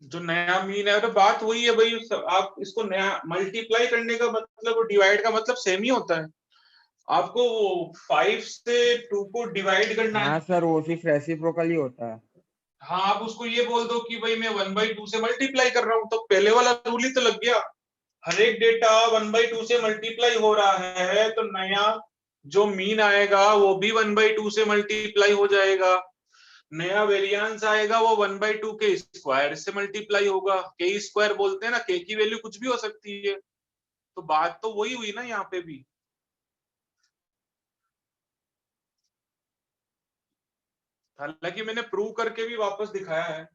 जो नया मीन है, तो बात वही है भाई, आप इसको नया मल्टीप्लाई करने का मतलब, डिवाइड का मतलब सेम ही होता है। आपको 5 से 2 को डिवाइड करना है, हाँ सर, वो सिर्फ रेसिप्रोकल ही होता है। हाँ, आप उसको ये बोल दो कि भाई मैं 1/2 से मल्टीप्लाई कर रहा हूं, तो पहले वाला रूल ही तो लग गया। हर एक डेटा 1/2 से मल्टीप्लाई हो रहा है, तो नया जो मीन आएगा वो भी 1/2 से मल्टीप्लाई हो जाएगा, नया वेरिएंस आएगा वो 1/2 के स्क्वायर से मल्टीप्लाई होगा। के स्क्वायर बोलते हैं ना, के की वैल्यू कुछ भी हो सकती है, तो बात तो वही हुई ना यहाँ पे भी। हालांकि मैंने प्रूव करके भी वापस दिखाया है।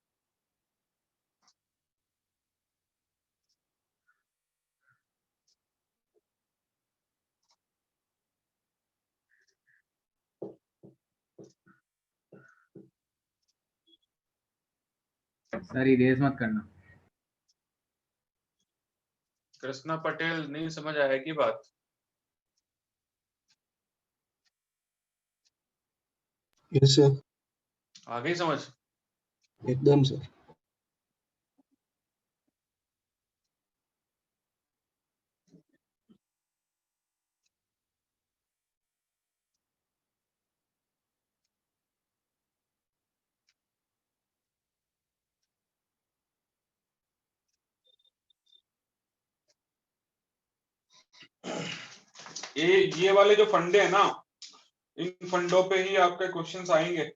सर इरेज मत करना। कृष्णा पटेल, नहीं समझ आया की बात, यस सर, आ गई समझ। एकदम सर। ये वाले जो फंडे हैं ना, इन फंडों पे ही आपके क्वेश्चंस आएंगे।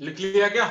लिख लिया क्या?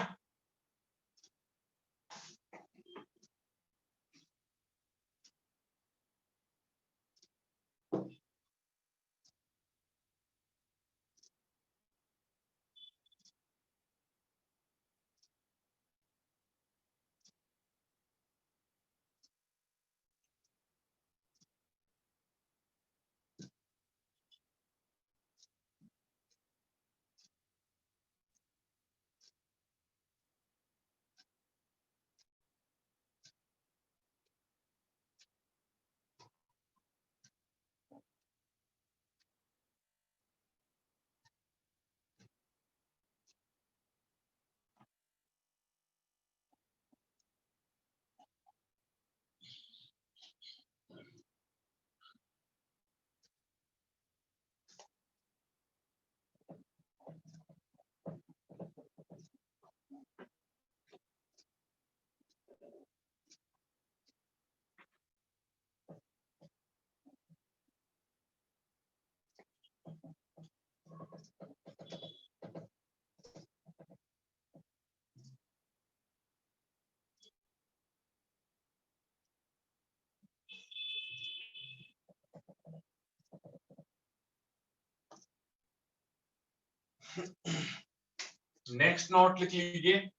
नेक्स्ट नोट लिख लीजिए।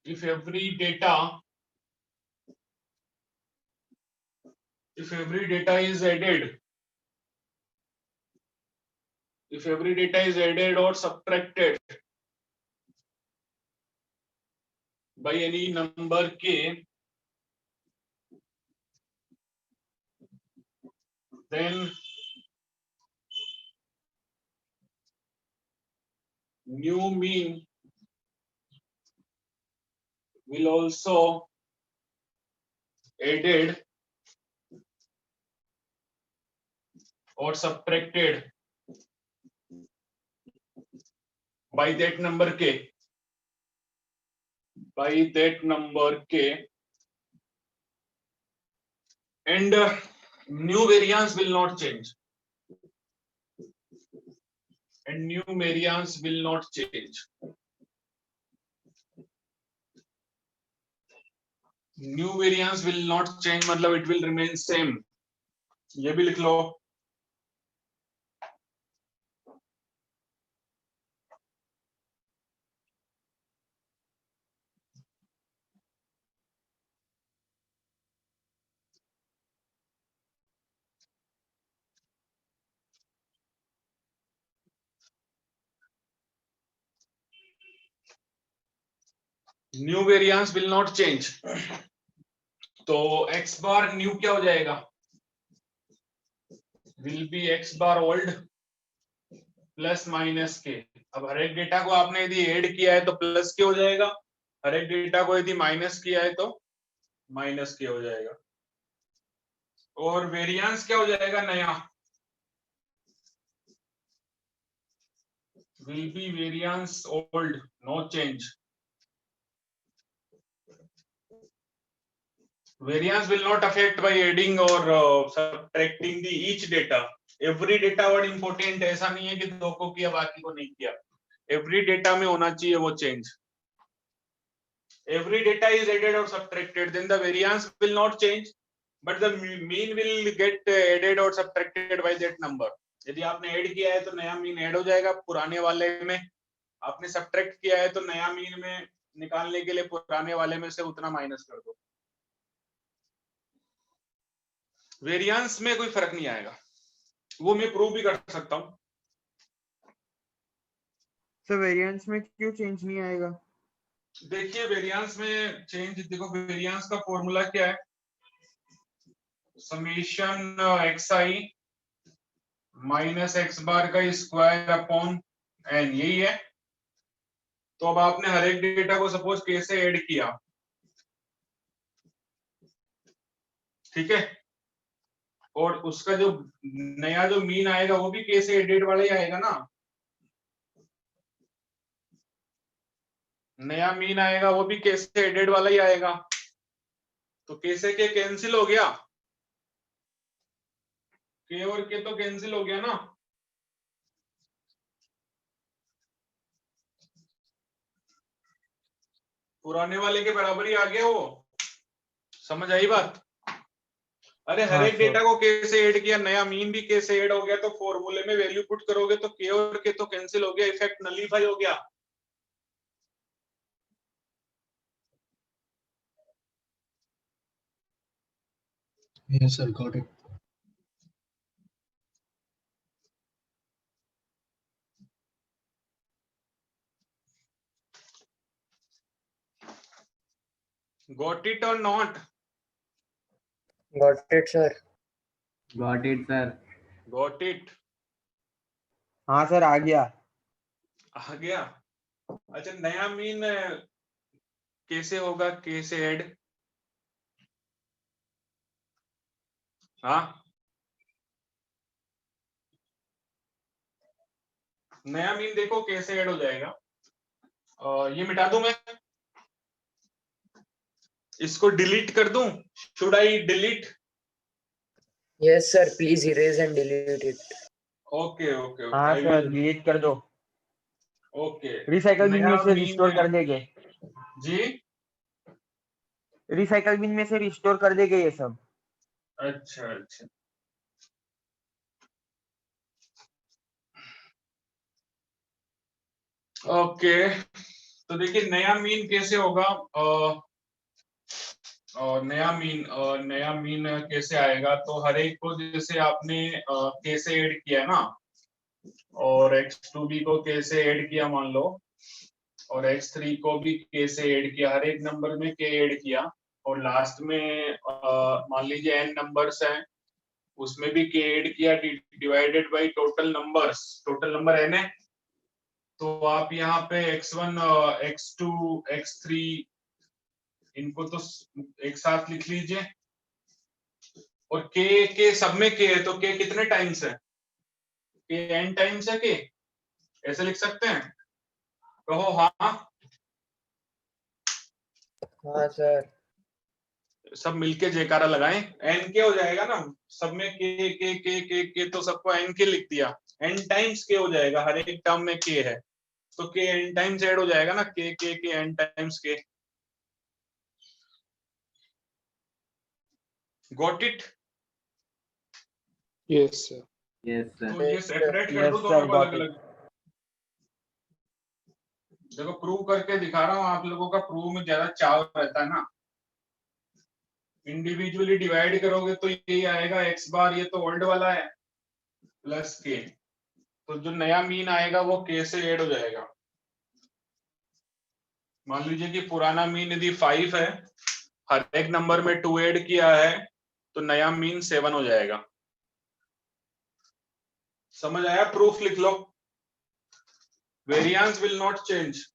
if every data is added, if every data is added or subtracted by any number k, then new mean will also added or subtracted by that number k, and new variance will not change, and new variance will not change. New variance will not change मतलब it will remain same. ये भी लिख लो। New variance will not change, तो x bar new क्या हो जाएगा, will be x bar old plus minus k. अब हर एक डेटा को आपने यदि ऐड किया है तो प्लस के हो जाएगा, हर एक डेटा को यदि माइनस किया है तो माइनस के हो जाएगा। और वेरिएंस क्या हो जाएगा नया, will be variance old, no change. Variance will not affect by adding or subtracting the each data. Every data word important है, ऐसा नहीं है कि दो को किया बाकी को नहीं किया। Every data में होना चाहिए वो change. Every data is added or subtracted, then the variance will not change, but the mean will get added or subtracted by that number. यदि आपने ऐड किया है तो नया मीन ऐड हो जाएगा पुराने वाले में, आपने सब्ट्रैक्ट किया है तो नया मीन में निकालने के लिए पुराने वाले में से उतना माइनस कर दो। वेरिएंस में कोई फर्क नहीं आएगा, वो मैं प्रूव भी कर सकता हूं। सर वेरिएंस में क्यों चेंज नहीं आएगा? देखिए वेरिएंस में चेंज, देखो वेरिएंस का फॉर्मूला क्या है, समेशन xi माइनस x बार का स्क्वायर अपॉन n, यही है। तो अब आपने हर एक डेटा को सपोज k से ऐड किया, ठीक है, और उसका जो नया जो मीन आएगा वो भी k से एडेड वाला ही आएगा ना, नया मीन आएगा वो भी k से एडेड वाला ही आएगा। तो k से k कैंसिल हो गया, k और k तो कैंसिल हो गया ना, पुराने वाले के बराबर ही आ गया वो। समझ आई बात? अरे हर हाँ, एक सर। डेटा को k से ऐड किया, नया मीन भी k से ऐड हो गया, तो फॉर्मूले में वैल्यू पुट करोगे तो k और k तो कैंसिल हो गया, इफेक्ट नलीफाई हो गया। Yes, sir. Got it. Got it or not? Got it, sir. Got it, sir. Got it? हाँ सर आ गया। आ गया। अच्छा नया मीन कैसे होगा k से ऐड? हाँ नया मीन देखो k से ऐड हो जाएगा। ये मिटा दूं मैं, इसको डिलीट कर दूं? Should I delete? Yes, sir. Please erase and delete it. Okay okay okay, हाँ आई सर विल। डिलीट कर दो, ओके रिसाइकल बिन नया में से मीन रिस्टोर कर देंगे। जी, रिसाइकल बिन में से रिस्टोर कर देंगे ये सब। अच्छा अच्छा, ओके। तो देखिए नया मीन कैसे होगा, और नया मीन कैसे आएगा, तो हर एक को जैसे आपने कैसे ऐड किया ना, और x2b को कैसे ऐड किया मान लो, और x3 को भी कैसे ऐड किया, हर एक नंबर में k ऐड किया, और लास्ट में मान लीजिए n नंबर्स हैं, उसमें भी k ऐड किया divided by total numbers, total number n है। तो आप यहाँ पे x1 x2 x3 इनको तो एक साथ लिख लीजिए, और k सब में k है, तो k कितने टाइम्स है, k n टाइम्स है k, ऐसे लिख सकते हैं? कहो हाँ। हाँ सर। सब मिलके जयकारा लगाएं, n के हो जाएगा ना, सब में k तो सबको n के लिख दिया, n टाइम्स k हो जाएगा, हर एक टर्म में k है, तो k n टाइम्स ऐड हो जाएगा ना, k n times k। Got it? Yes, sir. Yes, sir. तो ये सेपरेट कर दो Yes, दोनों sir, को got अलग अलग। देखो प्रूव करके दिखा रहा हूँ, आप लोगों का प्रूव में ज्यादा चाव रहता है ना। इंडिविजुअली डिवाइड करोगे तो यही आएगा x बार, ये तो ओल्ड वाला है, प्लस k, तो जो नया मीन आएगा वो k से ऐड हो जाएगा। मान लीजिए कि पुराना मीन यदि 5 है, हर एक नंबर में 2 ऐड किया है तो नया मीन 7 हो जाएगा। समझ आया? प्रूफ लिख लो। Variance will not change.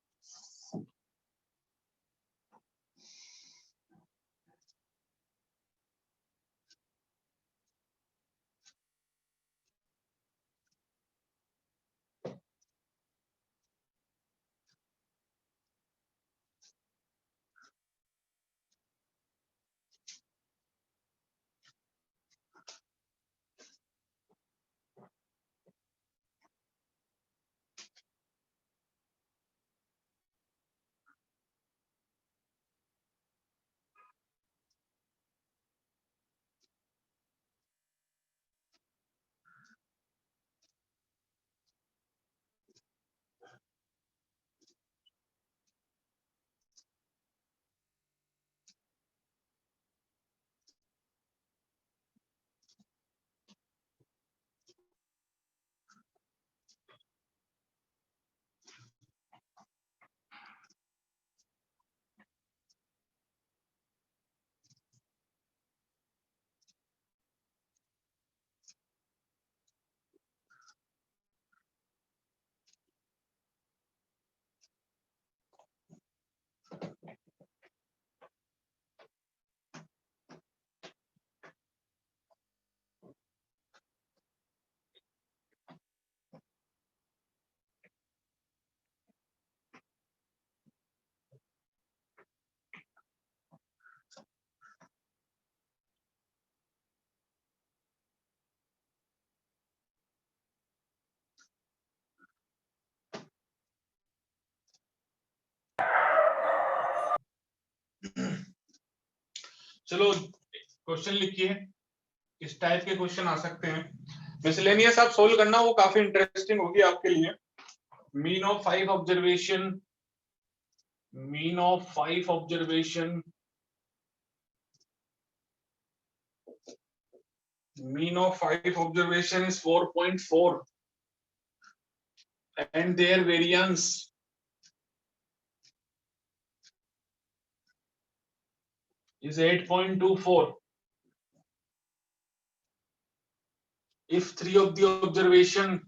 चलो क्वेश्चन लिखिए। इस टाइप के क्वेश्चन आ सकते हैं। मिसलेनियस आप सोल्व करना, वो काफी इंटरेस्टिंग होगी आपके लिए। Mean of 5 observation, mean of 5 observation, mean of 5 observation is 4.4 and their variance is 8.24. If three of the observations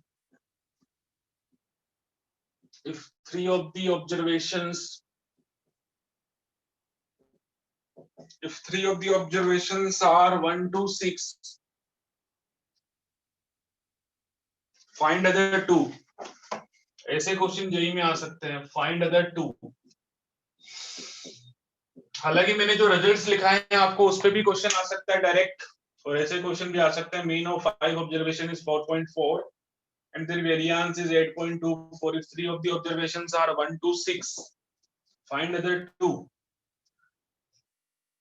are 1 to 6, find other two. ऐसे क्वेश्चन जेई में आ सकते हैं। Find other two. हालांकि मैंने जो रिजल्ट्स लिखाए हैं आपको उस पे भी क्वेश्चन आ सकता है डायरेक्ट, और ऐसे क्वेश्चन भी आ सकते हैं। Mean of 5 observation is 4.4 and their variance is 8.24. if 3 of the observations are 1 to 6, find other two.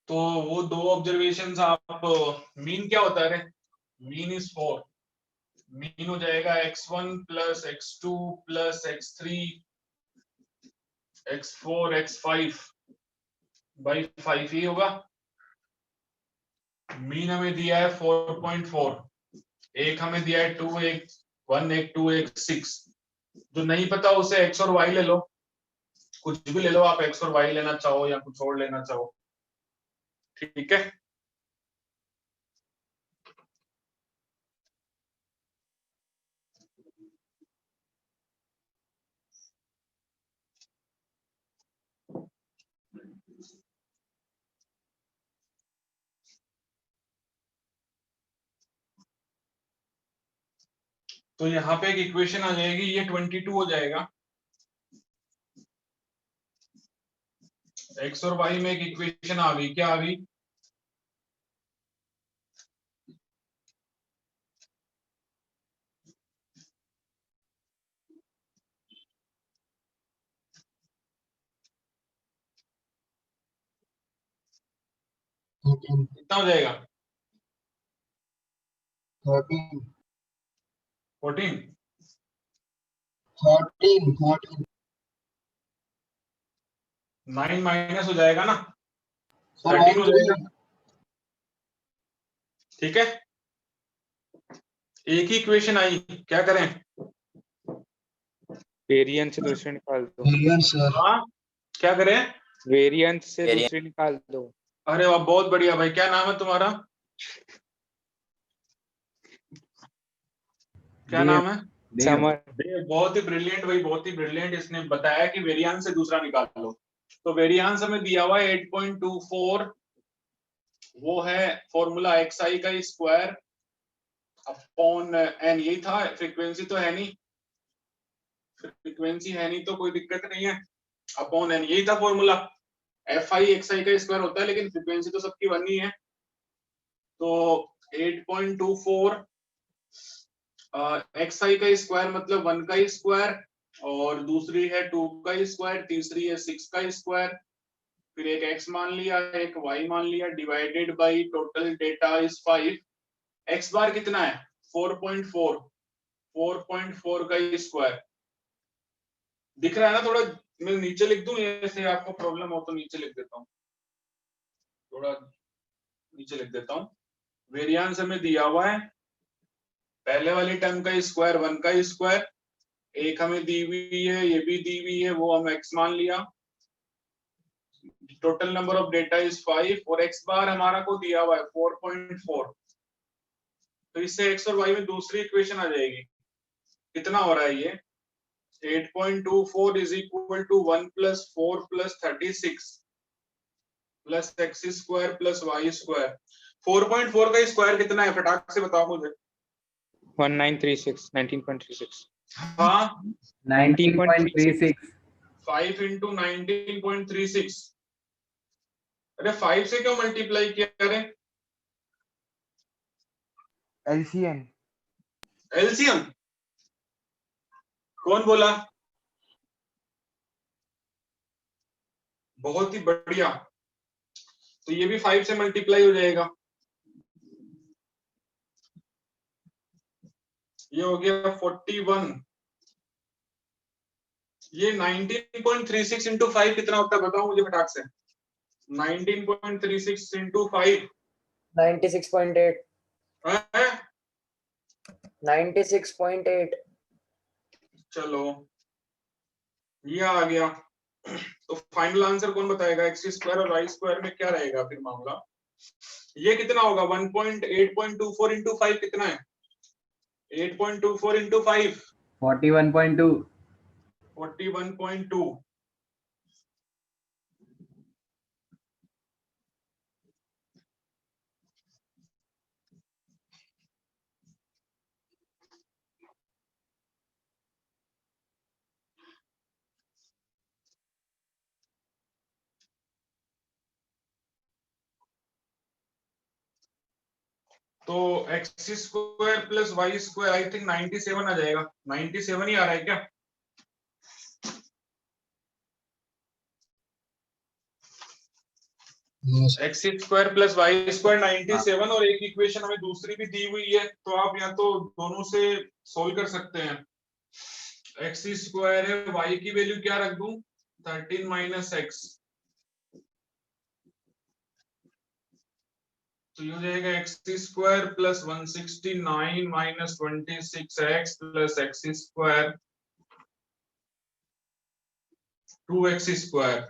तो वो दो ऑब्जर्वेशंस आप, मीन क्या होता है? Mean is 4। मीन हो जाएगा x1 plus x2 plus x3 x4 x5 by 5 ही होगा। मीन हमें दिया है 4.4, एक हमें दिया है 2, एक 1, एक 2, एक 6। जो नहीं पता उसे x और y ले लो, कुछ भी ले लो आप, x और y लेना चाहो या कुछ और लेना चाहो, ठीक है। तो यहाँ पे एक इक्वेशन आ जाएगी, ये 22 हो जाएगा। x और y में एक इक्वेशन आ गई, क्या आ गई? कितना हो जाएगा? 13 14। 9 माइनस हो जाएगा ना, 13 हो जाएगा, ठीक है। एक ही इक्वेशन आई, क्या करें? वेरिएंस दूसरे निकाल दो। Variance sir. हाँ, क्या करें? वेरिएंस से Variance. दूसरी निकाल दो। अरे वाह, बहुत बढ़िया भाई। क्या नाम है तुम्हारा? क्या नाम है? समर। बहुत ही ब्रिलियंट भाई, बहुत ही ब्रिलियंट। इसने बताया कि वेरिएंस से दूसरा निकाल लो। तो वेरिएंस हमें दिया हुआ है 8.24, वो है फॉर्मूला xi का स्क्वायर अपॉन n। यही था, फ्रीक्वेंसी तो है नहीं, फ्रीक्वेंसी है नहीं तो कोई दिक्कत नहीं है। अपॉन n, यही था फॉर्मूला। fi xi का स्क्वायर होता है, लेकिन फ्रीक्वेंसी तो सबकी 1 ही है। तो 8.24 xi का स्क्वायर मतलब 1 का स्क्वायर, और दूसरी है 2 का स्क्वायर, तीसरी है 6 का स्क्वायर, फिर एक x मान लिया, एक y मान लिया, divided by total data is 5। x बार कितना है? 4.4, 4.4 का स्क्वायर दिख रहा है ना? थोड़ा मैं नीचे लिख दूं, ऐसे आपको प्रॉब्लम हो तो नीचे लिख देता हूँ, थोड़ा नीचे लिख देता हूँ। वेरिएंस हमें दिया हुआ है, पहले वाली टर्म का स्क्वायर 1 का स्क्वायर, एक हमें दी हुई है, ये भी दी हुई है, वो हम x मान लिया। Total number of data is 5 और x बार हमारा को दिया हुआ है 4.4। तो इससे x और y में दूसरी इक्वेशन आ जाएगी। कितना हो रहा है ये? 8.24 is equal to 1 plus 4 plus 36 plus x square plus y square. 4.4 का स्क्वायर कितना है? फटाक से बताओ मुझे। 1936। हाँ, 19.36. 5 इंटू 19.36। अरे 5 से क्यों मल्टीप्लाई किया? अरे LCM. एलसीएम कौन बोला? बहुत ही बढ़िया। तो ये भी 5 से मल्टीप्लाई हो जाएगा। ये हो गया 41। ये 19.36 इंटू 5 कितना होता है बताओ मुझे फटाक से। 19.36 इंटू 5 96.8. है? 96.8. चलो ये आ गया। तो फाइनल आंसर कौन बताएगा? एक्स स्क्वायर और वाई स्क्वायर में क्या रहेगा फिर मामला? ये कितना होगा? 1.8.24 इंटू 5 कितना है? 8.24 इंटू 5 41.2. 41.2। तो x square plus y square I think 97 आ जाएगा। 97 ही आ रहा है क्या? Yes. X square plus y square 97, और एक इक्वेशन हमें दूसरी भी दी हुई है, तो आप या तो दोनों से सोल्व कर सकते हैं। एक्स स्क्वायर है, वाई की वैल्यू क्या रख दूं? 13 माइनस एक्स। तो ये हो जाएगा x square plus 169 minus 26x plus x square 2x square.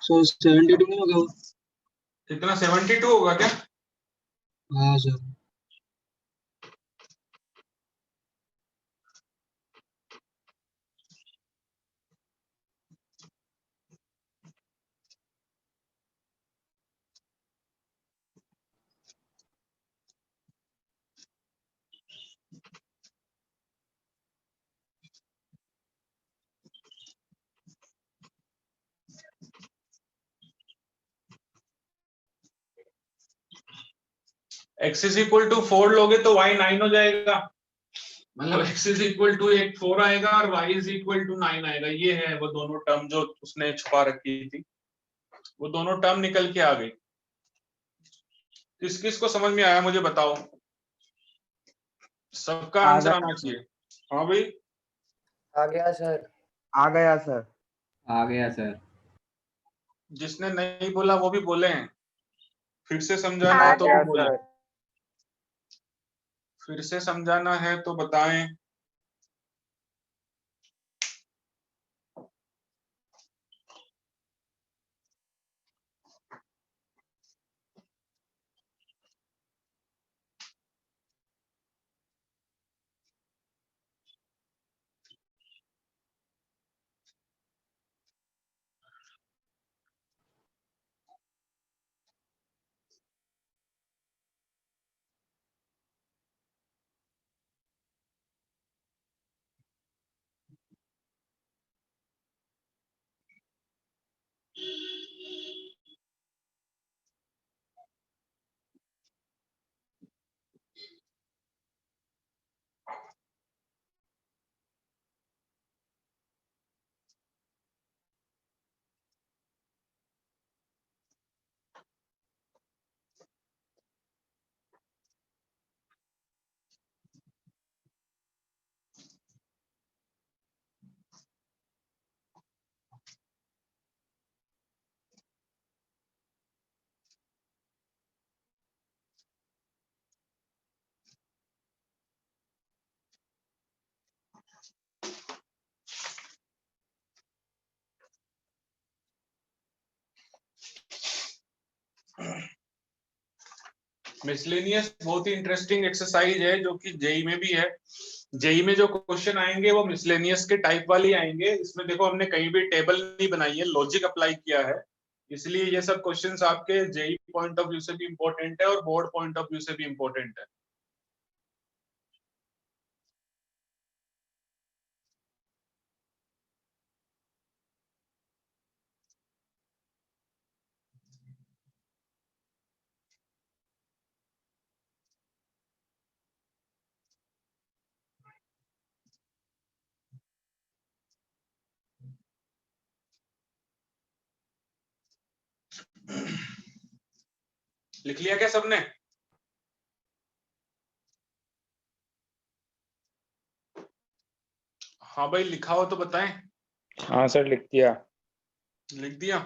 So 72 नहीं होगा? कितना? 72 होगा क्या? हाँ sir. x is equal to 4 लोगे तो y 9 हो जाएगा। मतलब x इज इक्वल टू एक 4 आएगा और y इज इक्वल टू 9 आएगा। ये है वो दोनों टर्म जो उसने छुपा रखी थी, वो दोनों टर्म निकल के आ गई। किस किस को समझ में आया मुझे बताओ? सबका आंसर आना चाहिए। हाँ भाई, आ गया सर। आ गया सर। आ गया सर। जिसने नहीं बोला वो भी बोले हैं, फिर से आ समझाना है तो गया भी बोले, सर। फिर से समझाना है तो बताएं। मिसलेनियस बहुत ही इंटरेस्टिंग एक्सरसाइज है जो कि जेई में भी है। जेई में जो क्वेश्चन आएंगे वो मिसलेनियस के टाइप वाले आएंगे। इसमें देखो हमने कहीं भी टेबल नहीं बनाई है, लॉजिक अप्लाई किया है, इसलिए ये सब क्वेश्चंस आपके जेई पॉइंट ऑफ व्यू से भी इंपॉर्टेंट है और बोर्ड पॉइंट ऑफ व्यू से भी इंपॉर्टेंट है। लिख लिया क्या सबने? हाँ भाई, लिखा हो तो बताएं। हाँ सर, लिख दिया। लिख दिया?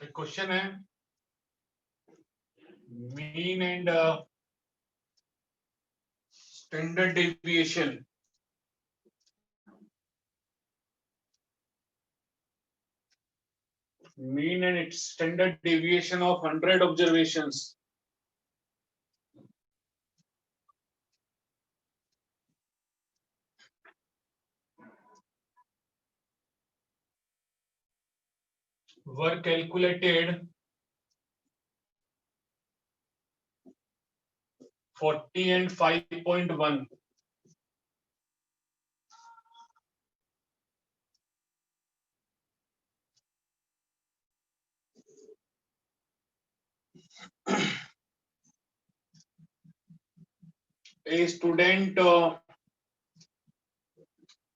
एक क्वेश्चन है, mean and standard deviation mean and its standard deviation of 100 observations were calculated 40 and 5.1. A student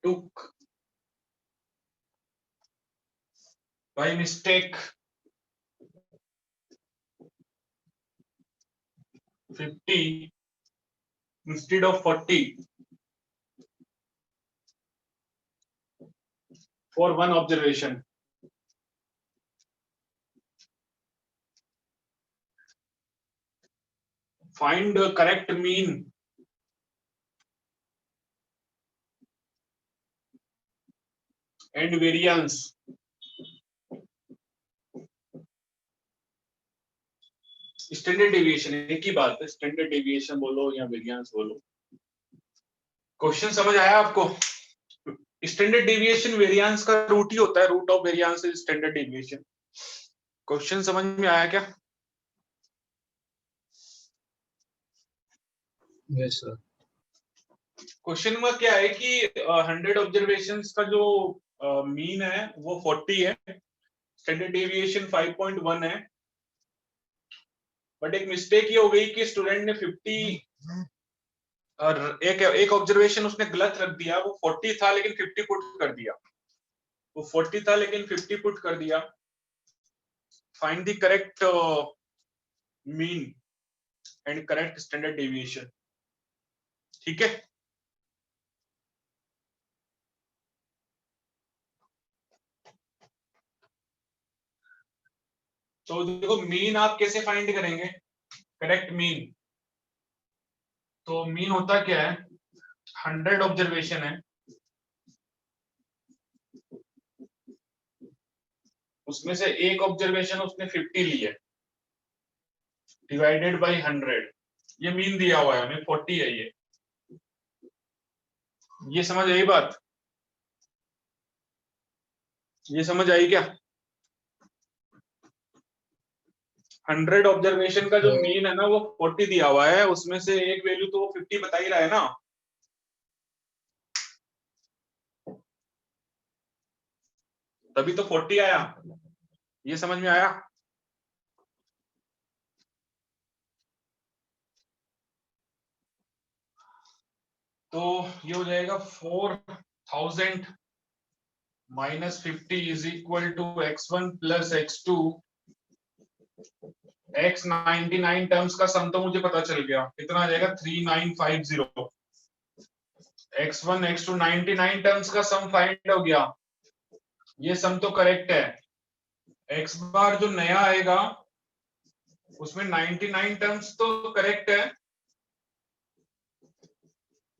took by mistake 50 instead of 40 for one observation. Find the correct mean and variance standard deviation एक ही बात है, standard deviation बोलो या variance बोलो। Question समझ आया आपको? Standard deviation variance का रूट ही होता है, root of variance is standard deviation. Question समझ में आया क्या? Yes sir. क्वेश्चन में क्या है कि 100 ऑब्जर्वेशंस का जो मीन है वो 40 है, स्टैंडर्ड डेविएशन 5.1 है, बट एक मिस्टेक ये हो गई कि स्टूडेंट ने 50 और एक ऑब्जर्वेशन उसने गलत रख दिया, वो 40 था लेकिन 50 पुट कर दिया, वो 40 था लेकिन 50 पुट कर दिया। Find the correct mean and correct standard deviation. ठीक है, तो देखो मीन आप कैसे फाइंड करेंगे, करेक्ट मीन। तो मीन होता क्या है, 100 ऑब्जर्वेशन है, उसमें से एक ऑब्जर्वेशन उसने 50 ली है, डिवाइडेड बाय 100, ये मीन दिया हुआ है हमें 40 है ये समझ आई बात? ये समझ आई क्या? 100 ऑब्जर्वेशन का जो मीन है ना वो 40 दिया हुआ है, उसमें से एक वैल्यू तो वो 50 बता ही रहा है ना, तभी तो 40 आया। ये समझ में आया? तो ये हो जाएगा 4000 minus 50 is equal to x1 plus x2। x 99 terms का सम तो मुझे पता चल गया, कितना आ जाएगा 3950। x1 x2 99 टर्म्स का सम फाइंड हो गया, ये सम तो करेक्ट है। x बार जो नया आएगा उसमें 99 टर्म्स तो करेक्ट है,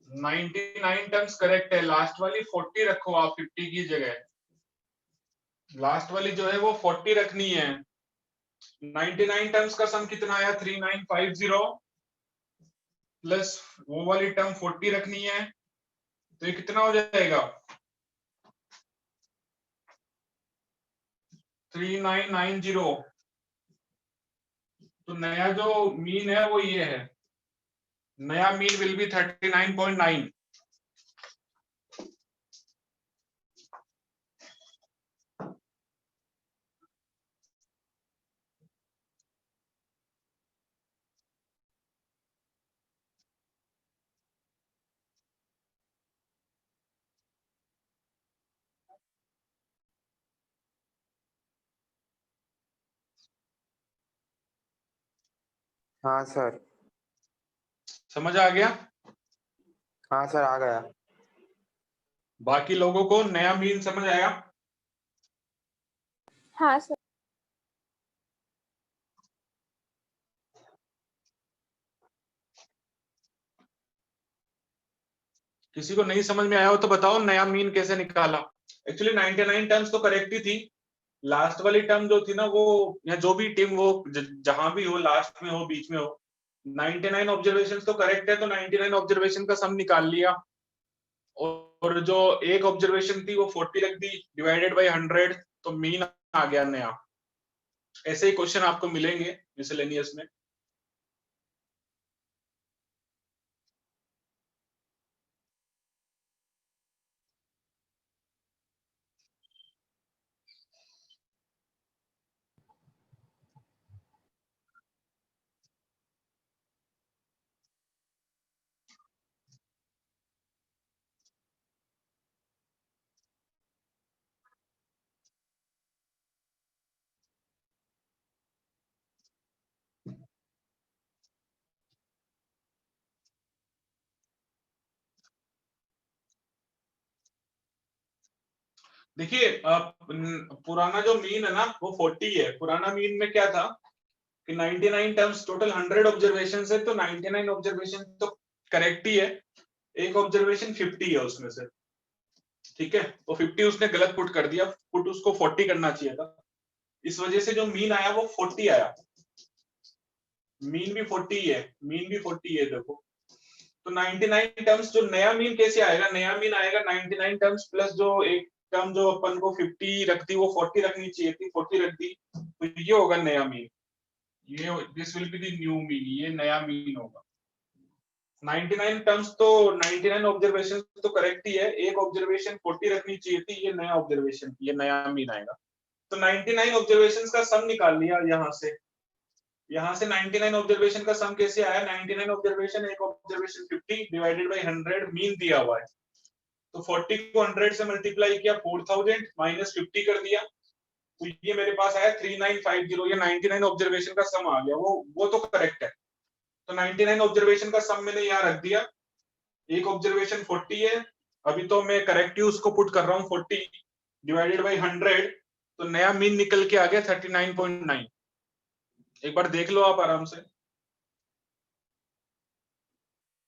99 टर्म्स करेक्ट है, लास्ट वाली 40 रखो आप 50 की जगह, लास्ट वाली जो है वो 40 रखनी है। 99 टर्म्स का सम कितना आया 3950 प्लस वो वाली टर्म 40 रखनी है, तो ये कितना हो जाएगा 3990। तो नया जो मीन है वो ये है, नया मीन विल बी 39.9। हाँ सर। समझ आ गया? हाँ सर आ गया। बाकी लोगों को नया मीन समझ आया? हाँ सर। किसी को नहीं समझ में आया हो तो बताओ नया मीन कैसे निकाला। एक्चुअली 99 टर्म्स तो करेक्ट ही थी, लास्ट वाली टर्म जो थी ना वो, या जो भी टीम वो जहां भी हो, लास्ट में हो बीच में हो, 99 ऑब्जर्वेशंस तो करेक्ट है, तो 99 ऑब्जर्वेशन का सम निकाल लिया, और जो एक ऑब्जर्वेशन थी वो 40 रख दी डिवाइडेड बाय 100, तो मीन आ गया नया। ऐसे ही क्वेश्चन आपको मिलेंगे मिसलेनियस में। देखिए पुराना जो मीन है ना वो 40 है। पुराना मीन में क्या था कि 99 टर्म्स टोटल 100 ऑब्जर्वेशन है, तो 99 ऑब्जर्वेशन तो करेक्ट ही है, एक ऑब्जर्वेशन 50 है उसमें से, ठीक है, तो 50 उसने गलत पुट कर दिया, पुट उसको 40 करना चाहिए था, इस वजह से जो मीन आया वो 40 आया। मीन भी 40 है, मीन भी 40 है देखो। तो 99 टर्म्स जो नया मीन कैसे आएगा, नया मीन आएगा 99 टर्म्स प्लस जो एक टर्म जो अपन को 50 रखती वो 40 रखनी चाहिए थी, 40 रख दी, तो ये होगा नया मीन, ये this will be the new mean, ये नया मीन होगा। 99 टर्म्स तो 99 ऑब्जर्वेशन तो करेक्ट ही है, एक ऑब्जर्वेशन 40 रखनी चाहिए थी, ये नया ऑब्जर्वेशन, ये नया मीन आएगा। तो 99 ऑब्जर्वेशंस का सम निकाल लिया यहाँ से 99 ऑब्जर्वेशन का सम कैसे आया, 99 ऑब्जर्वेशन, एक ऑब्जर्वेशन 50 डिवाइडेड बाय 100, मीन दिया हुआ है, तो 40 को 100 से मल्टीप्लाई किया, 4000 माइनस 50 कर दिया, तो ये मेरे पास आया 3950, ये 99 ऑब्जर्वेशन का सम आ गया, वो तो करेक्ट है। तो 99 ऑब्जर्वेशन का सम मैंने यहाँ रख दिया, एक ऑब्जर्वेशन 40 है, अभी तो मैं करेक्ट ही उसको पुट कर रहा हूँ, 40 डिवाइडेड बाय 100, तो नया मीन निकल के आ गया 39.9। एक बार देख लो आप आराम से,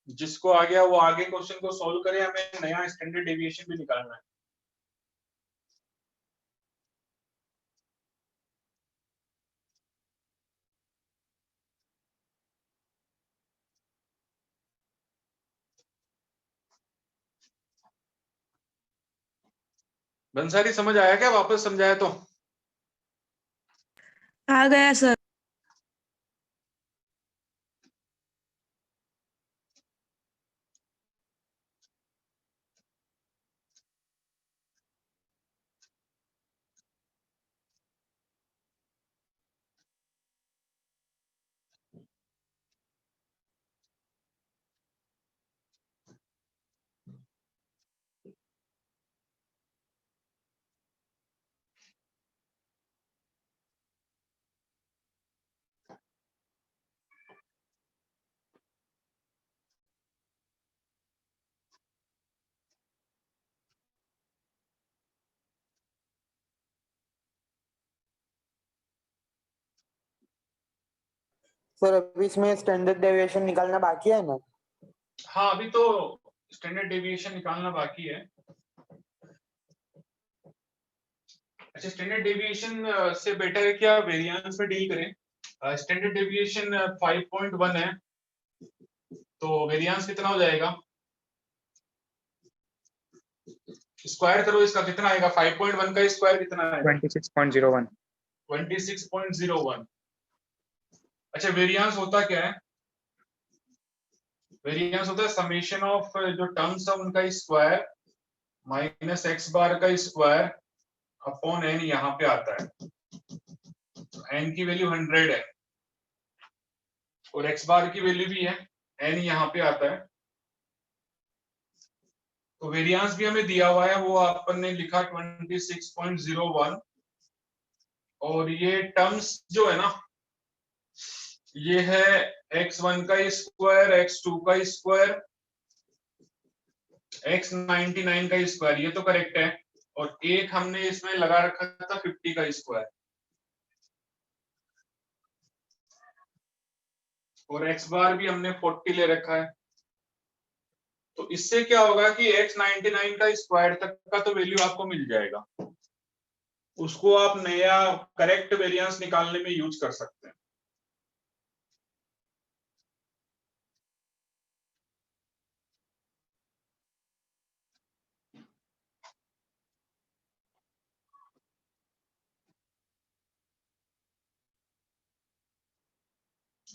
जिसको आ गया वो आगे क्वेश्चन को सॉल्व करे, हमें नया स्टैंडर्ड डेविएशन भी निकालना है। बंसारी समझ आया क्या, वापस समझाया तो? आ गया सर। सर अभी इसमें स्टैंडर्ड डेविएशन निकालना बाकी है ना? हाँ, अभी तो स्टैंडर्ड डेविएशन निकालना बाकी है। अच्छा, स्टैंडर्ड डेविएशन से बेटर है क्या वेरिएंस में डील करें? स्टैंडर्ड डेविएशन 5.1 है, तो वेरिएंस कितना हो जाएगा? स्क्वायर करो इसका, कितना आएगा? 5.1 का स्क्वायर कितना आएगा? 26.01। 26.01। अच्छा, वेरिएंस होता क्या है? वेरिएंस होता है समेशन ऑफ जो टर्म्स है उनका स्क्वायर माइनस एक्स बार का स्क्वायर अपॉन एन, यहाँ पे आता है, तो एन की वैल्यू 100 है और एक्स बार की वैल्यू भी है, एन यहाँ पे आता है, तो वेरिएंस भी हमें दिया हुआ है, वो अपन ने लिखा 26.01, और ये टर्म्स जो है ना, ये है x1 का स्क्वायर, x2 का स्क्वायर, x99 का स्क्वायर, ये तो करेक्ट है, और एक हमने इसमें लगा रखा था 50 का स्क्वायर, और x बार भी हमने 40 ले रखा है। तो इससे क्या होगा कि x99 का स्क्वायर तक का तो वैल्यू आपको मिल जाएगा, उसको आप नया करेक्ट वेरिएंस निकालने में यूज कर सकते हैं।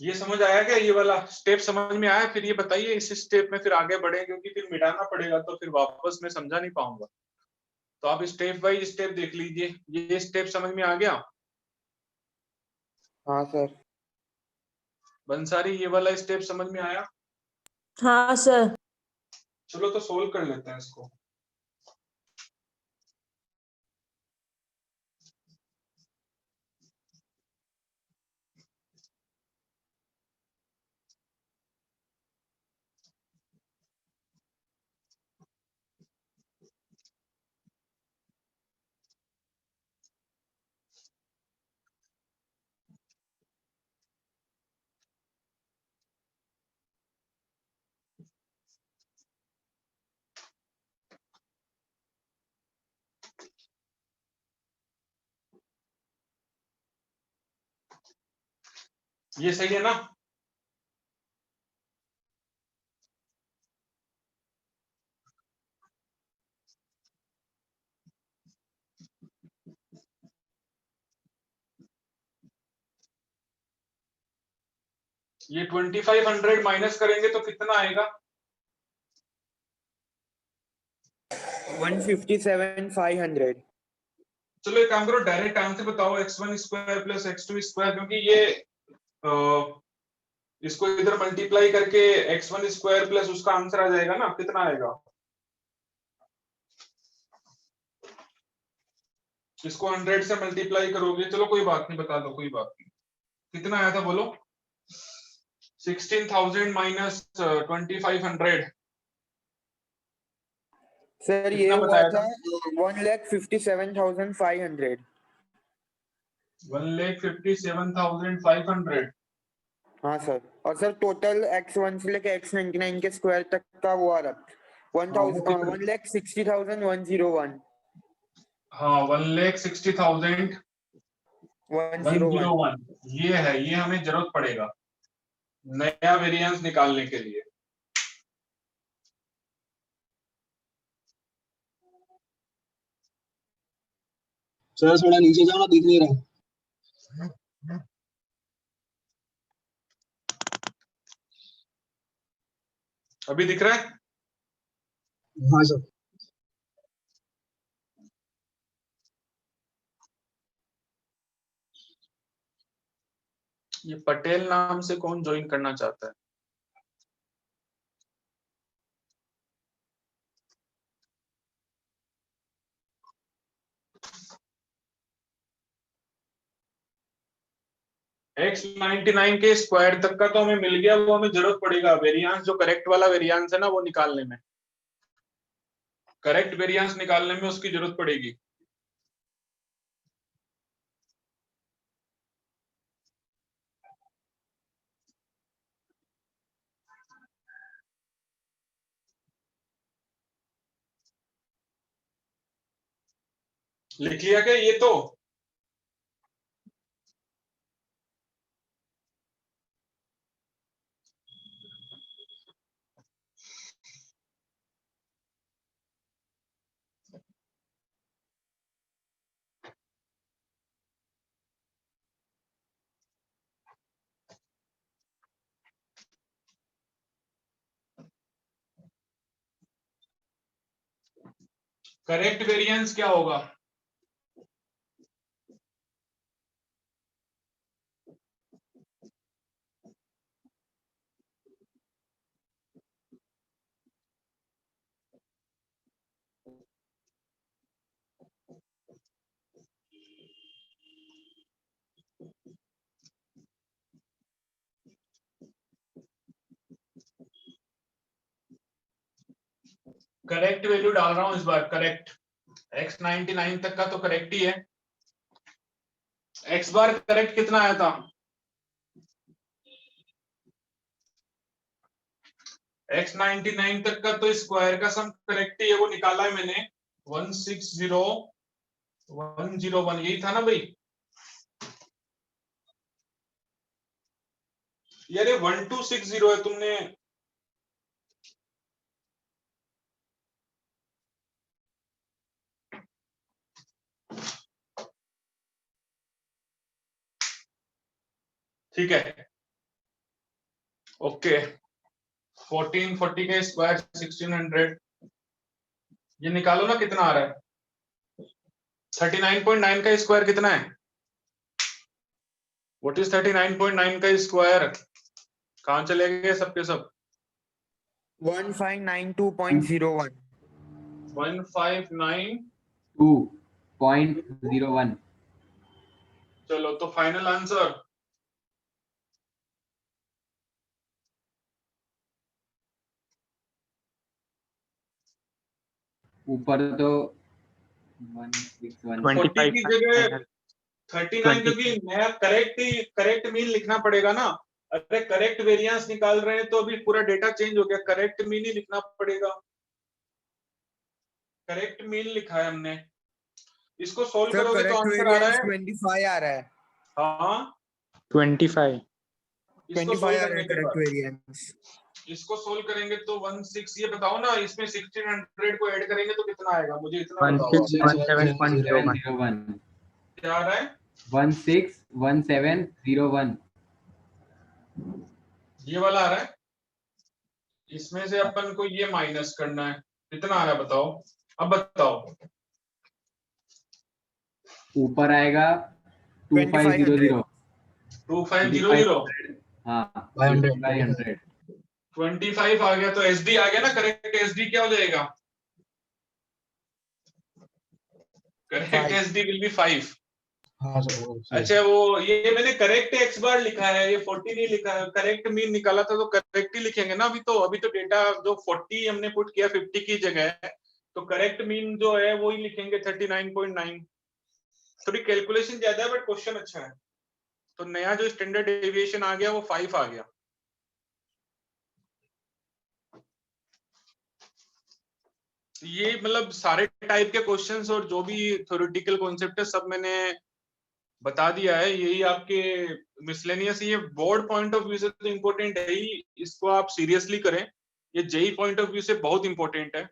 ये समझ आया क्या, ये वाला स्टेप समझ में आया? फिर ये बताइए इस स्टेप में फिर आगे बढ़े, क्योंकि फिर मिटाना पड़ेगा तो फिर वापस मैं समझा नहीं पाऊंगा, तो आप स्टेप बाय स्टेप देख लीजिए। ये स्टेप समझ में आ गया हाँ सर। बंसारी, ये वाला स्टेप समझ में आया? हाँ सर। चलो तो सोल्व कर लेते हैं इसको। ये सही है ना? ये 2500 माइनस करेंगे तो कितना आएगा? 157,500। चलो एक काम करो, डायरेक्ट आंसर बताओ, x1 square plus x2 square, क्योंकि ये इसको इधर मल्टीप्लाई करके x1 स्क्वायर प्लस उसका आंसर आ जाएगा ना, कितना आएगा? इसको 100 से मल्टीप्लाई करोगे, चलो कोई बात नहीं, बता दो, कोई बात नहीं। कितना आया था बोलो? 16,000 माइनस 2500। सर ये कितना हुआ बताया था 1,57,500। 1,57,500। हाँ सर, और सर टोटल x1 से लेके x99 के स्क्वायर तक का वो आ रहा 1,60,101। हाँ 1,60,101 ये है, ये हमें जरूरत पड़ेगा नया वेरिएंस निकालने के लिए। सर थोड़ा नीचे जाओ ना, दिख नहीं रहा। अभी दिख रहा है? हाँ सर। ये पटेल नाम से कौन ज्वाइन करना चाहता है? x99 के स्क्वायर तक का तो हमें मिल गया, वो हमें जरूरत पड़ेगा वेरिएंस, जो करेक्ट वाला वेरिएंस है ना वो निकालने में, करेक्ट वेरिएंस निकालने में उसकी जरूरत पड़ेगी। लिख लिया क्या ये? तो करेक्ट वेरिएंस क्या होगा? करेक्ट वैल्यू डाल रहा हूं इस बार, करेक्ट। x99 तक का तो करेक्ट ही है। x बार करेक्ट कितना आया था? x99 तक का तो स्क्वायर का सम करेक्ट ही है, वो निकाला है मैंने, 160,101 यही था ना भाई? यार ये 1260 है, तुमने ठीक है, ओके। 1440 का स्क्वायर 1600, ये निकालो ना कितना आ रहा है। 39.9 का स्क्वायर कितना है? व्हाट इज 39.9 का स्क्वायर? कहां चले गए सबके सब? 1592.01। 159। 2.01। चलो तो फाइनल आंसर ऊपर तो 161। 40 की जगह 39, क्योंकि नया करेक्ट मीन लिखना पड़ेगा ना। अरे करेक्ट वेरिएंस निकाल रहे हैं तो अभी पूरा डेटा चेंज हो गया, करेक्ट मीन ही लिखना पड़ेगा। करेक्ट मीन लिखा है हमने, इसको सोल्व सर करोगे तो करेक्ट आंसर आ रहा वेरिएंस है 25 आ रहा है। हाँ 25। इसको 25 सोल्व आ रहा करने है के करेक्ट बाद, वेरिएंस। इसको सोल्व करेंगे तो 16, ये बताओ ना, इसमें 1600 को ऐड करेंगे तो कितना आएगा, मुझे इतना बताओ। 161,701। क्या आ रहा है? 161,701। ये वाला आ रहा है, इसमें से अपन को ये माइनस करना है, कितना आ रहा है बताओ, अब बताओ। ऊपर आएगा 2500 2500 हाँ 500 500 25 आ गया तो SD आ गया ना, करेक्ट SD क्या हो जाएगा, करेक्ट SD विल बी 5। हाँ सर अच्छा वो ये मैंने करेक्ट x बार लिखा है, ये 40 नहीं लिखा है, करेक्ट मीन निकाला था तो करेक्ट ही लिखेंगे ना। अभी तो डेटा जो 40 हमने पुट किया 50 की जगह है, तो करेक्ट मीन जो है वो ही लिखेंगे 39.9। थोड़ी कैलकुलेशन ज्यादा है बट क्वेश्चन अच्छा है। तो नया जो स्टैंडर्ड डेविएशन आ गया वो 5 आ गया। ये मतलब सारे टाइप के क्वेश्चंस और जो भी थ्योरेटिकल कॉन्सेप्ट है सब मैंने बता दिया है। यही आपके मिसलेनियस, ये बोर्ड पॉइंट ऑफ व्यू से तो इम्पोर्टेंट है ही, इसको आप सीरियसली करें, ये जेई पॉइंट ऑफ व्यू से बहुत इंपॉर्टेंट है।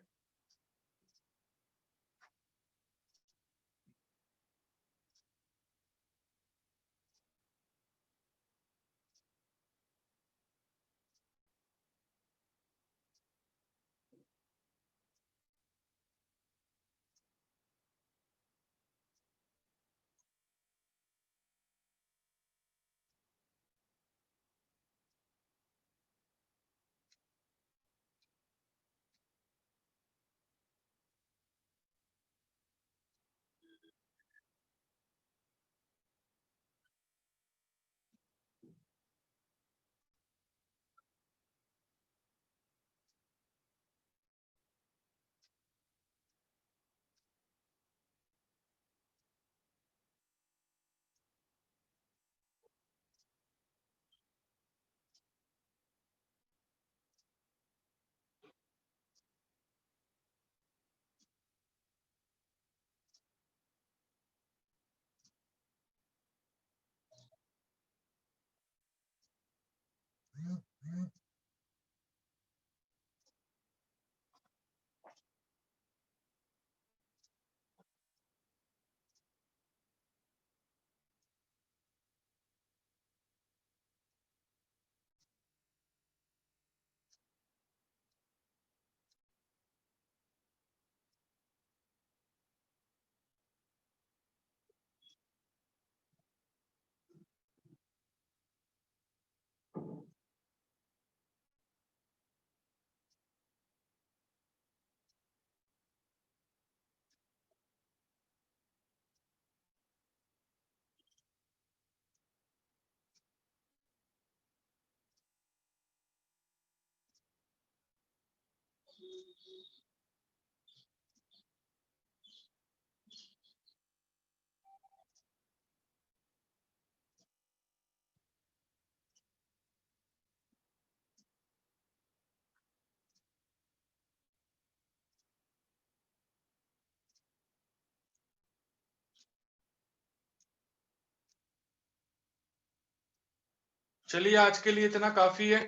चलिए आज के लिए इतना काफी है,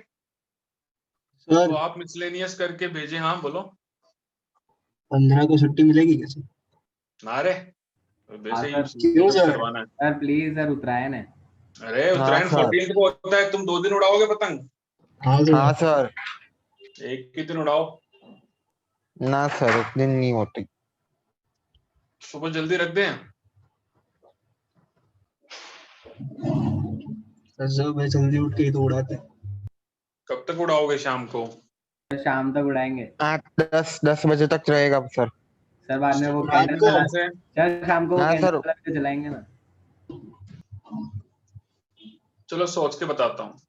सर तो आप मिसलेनियस करके भेजें। हाँ बोलो। 15 को छुट्टी मिलेगी क्या सर? ना रे, वैसे ही हाँ, क्यों सर? करवाना है। सर प्लीज सर उत्तरायण है। अरे उत्तरायण हाँ, 14 को होता है, तुम 2 दिन उड़ाओगे पतंग, हाँ हाँ सर सर, एक ही दिन उड़ाओ। ना सर उतनी नहीं होती। सुबह जल्दी रख दें। सर मैं जल्दी उठ के ही तो उड़ाते हैं। कब तक उड़ाओगे शाम को? शाम तक उड़ाएंगे 8-10 बजे तक रहेगा सर। सर। बाद में वो रात कैंडल को? जला से सर, शाम को हाँ, कैंडल सर। जला के जलाएंगे ना। चलो सोच के बताता हूँ।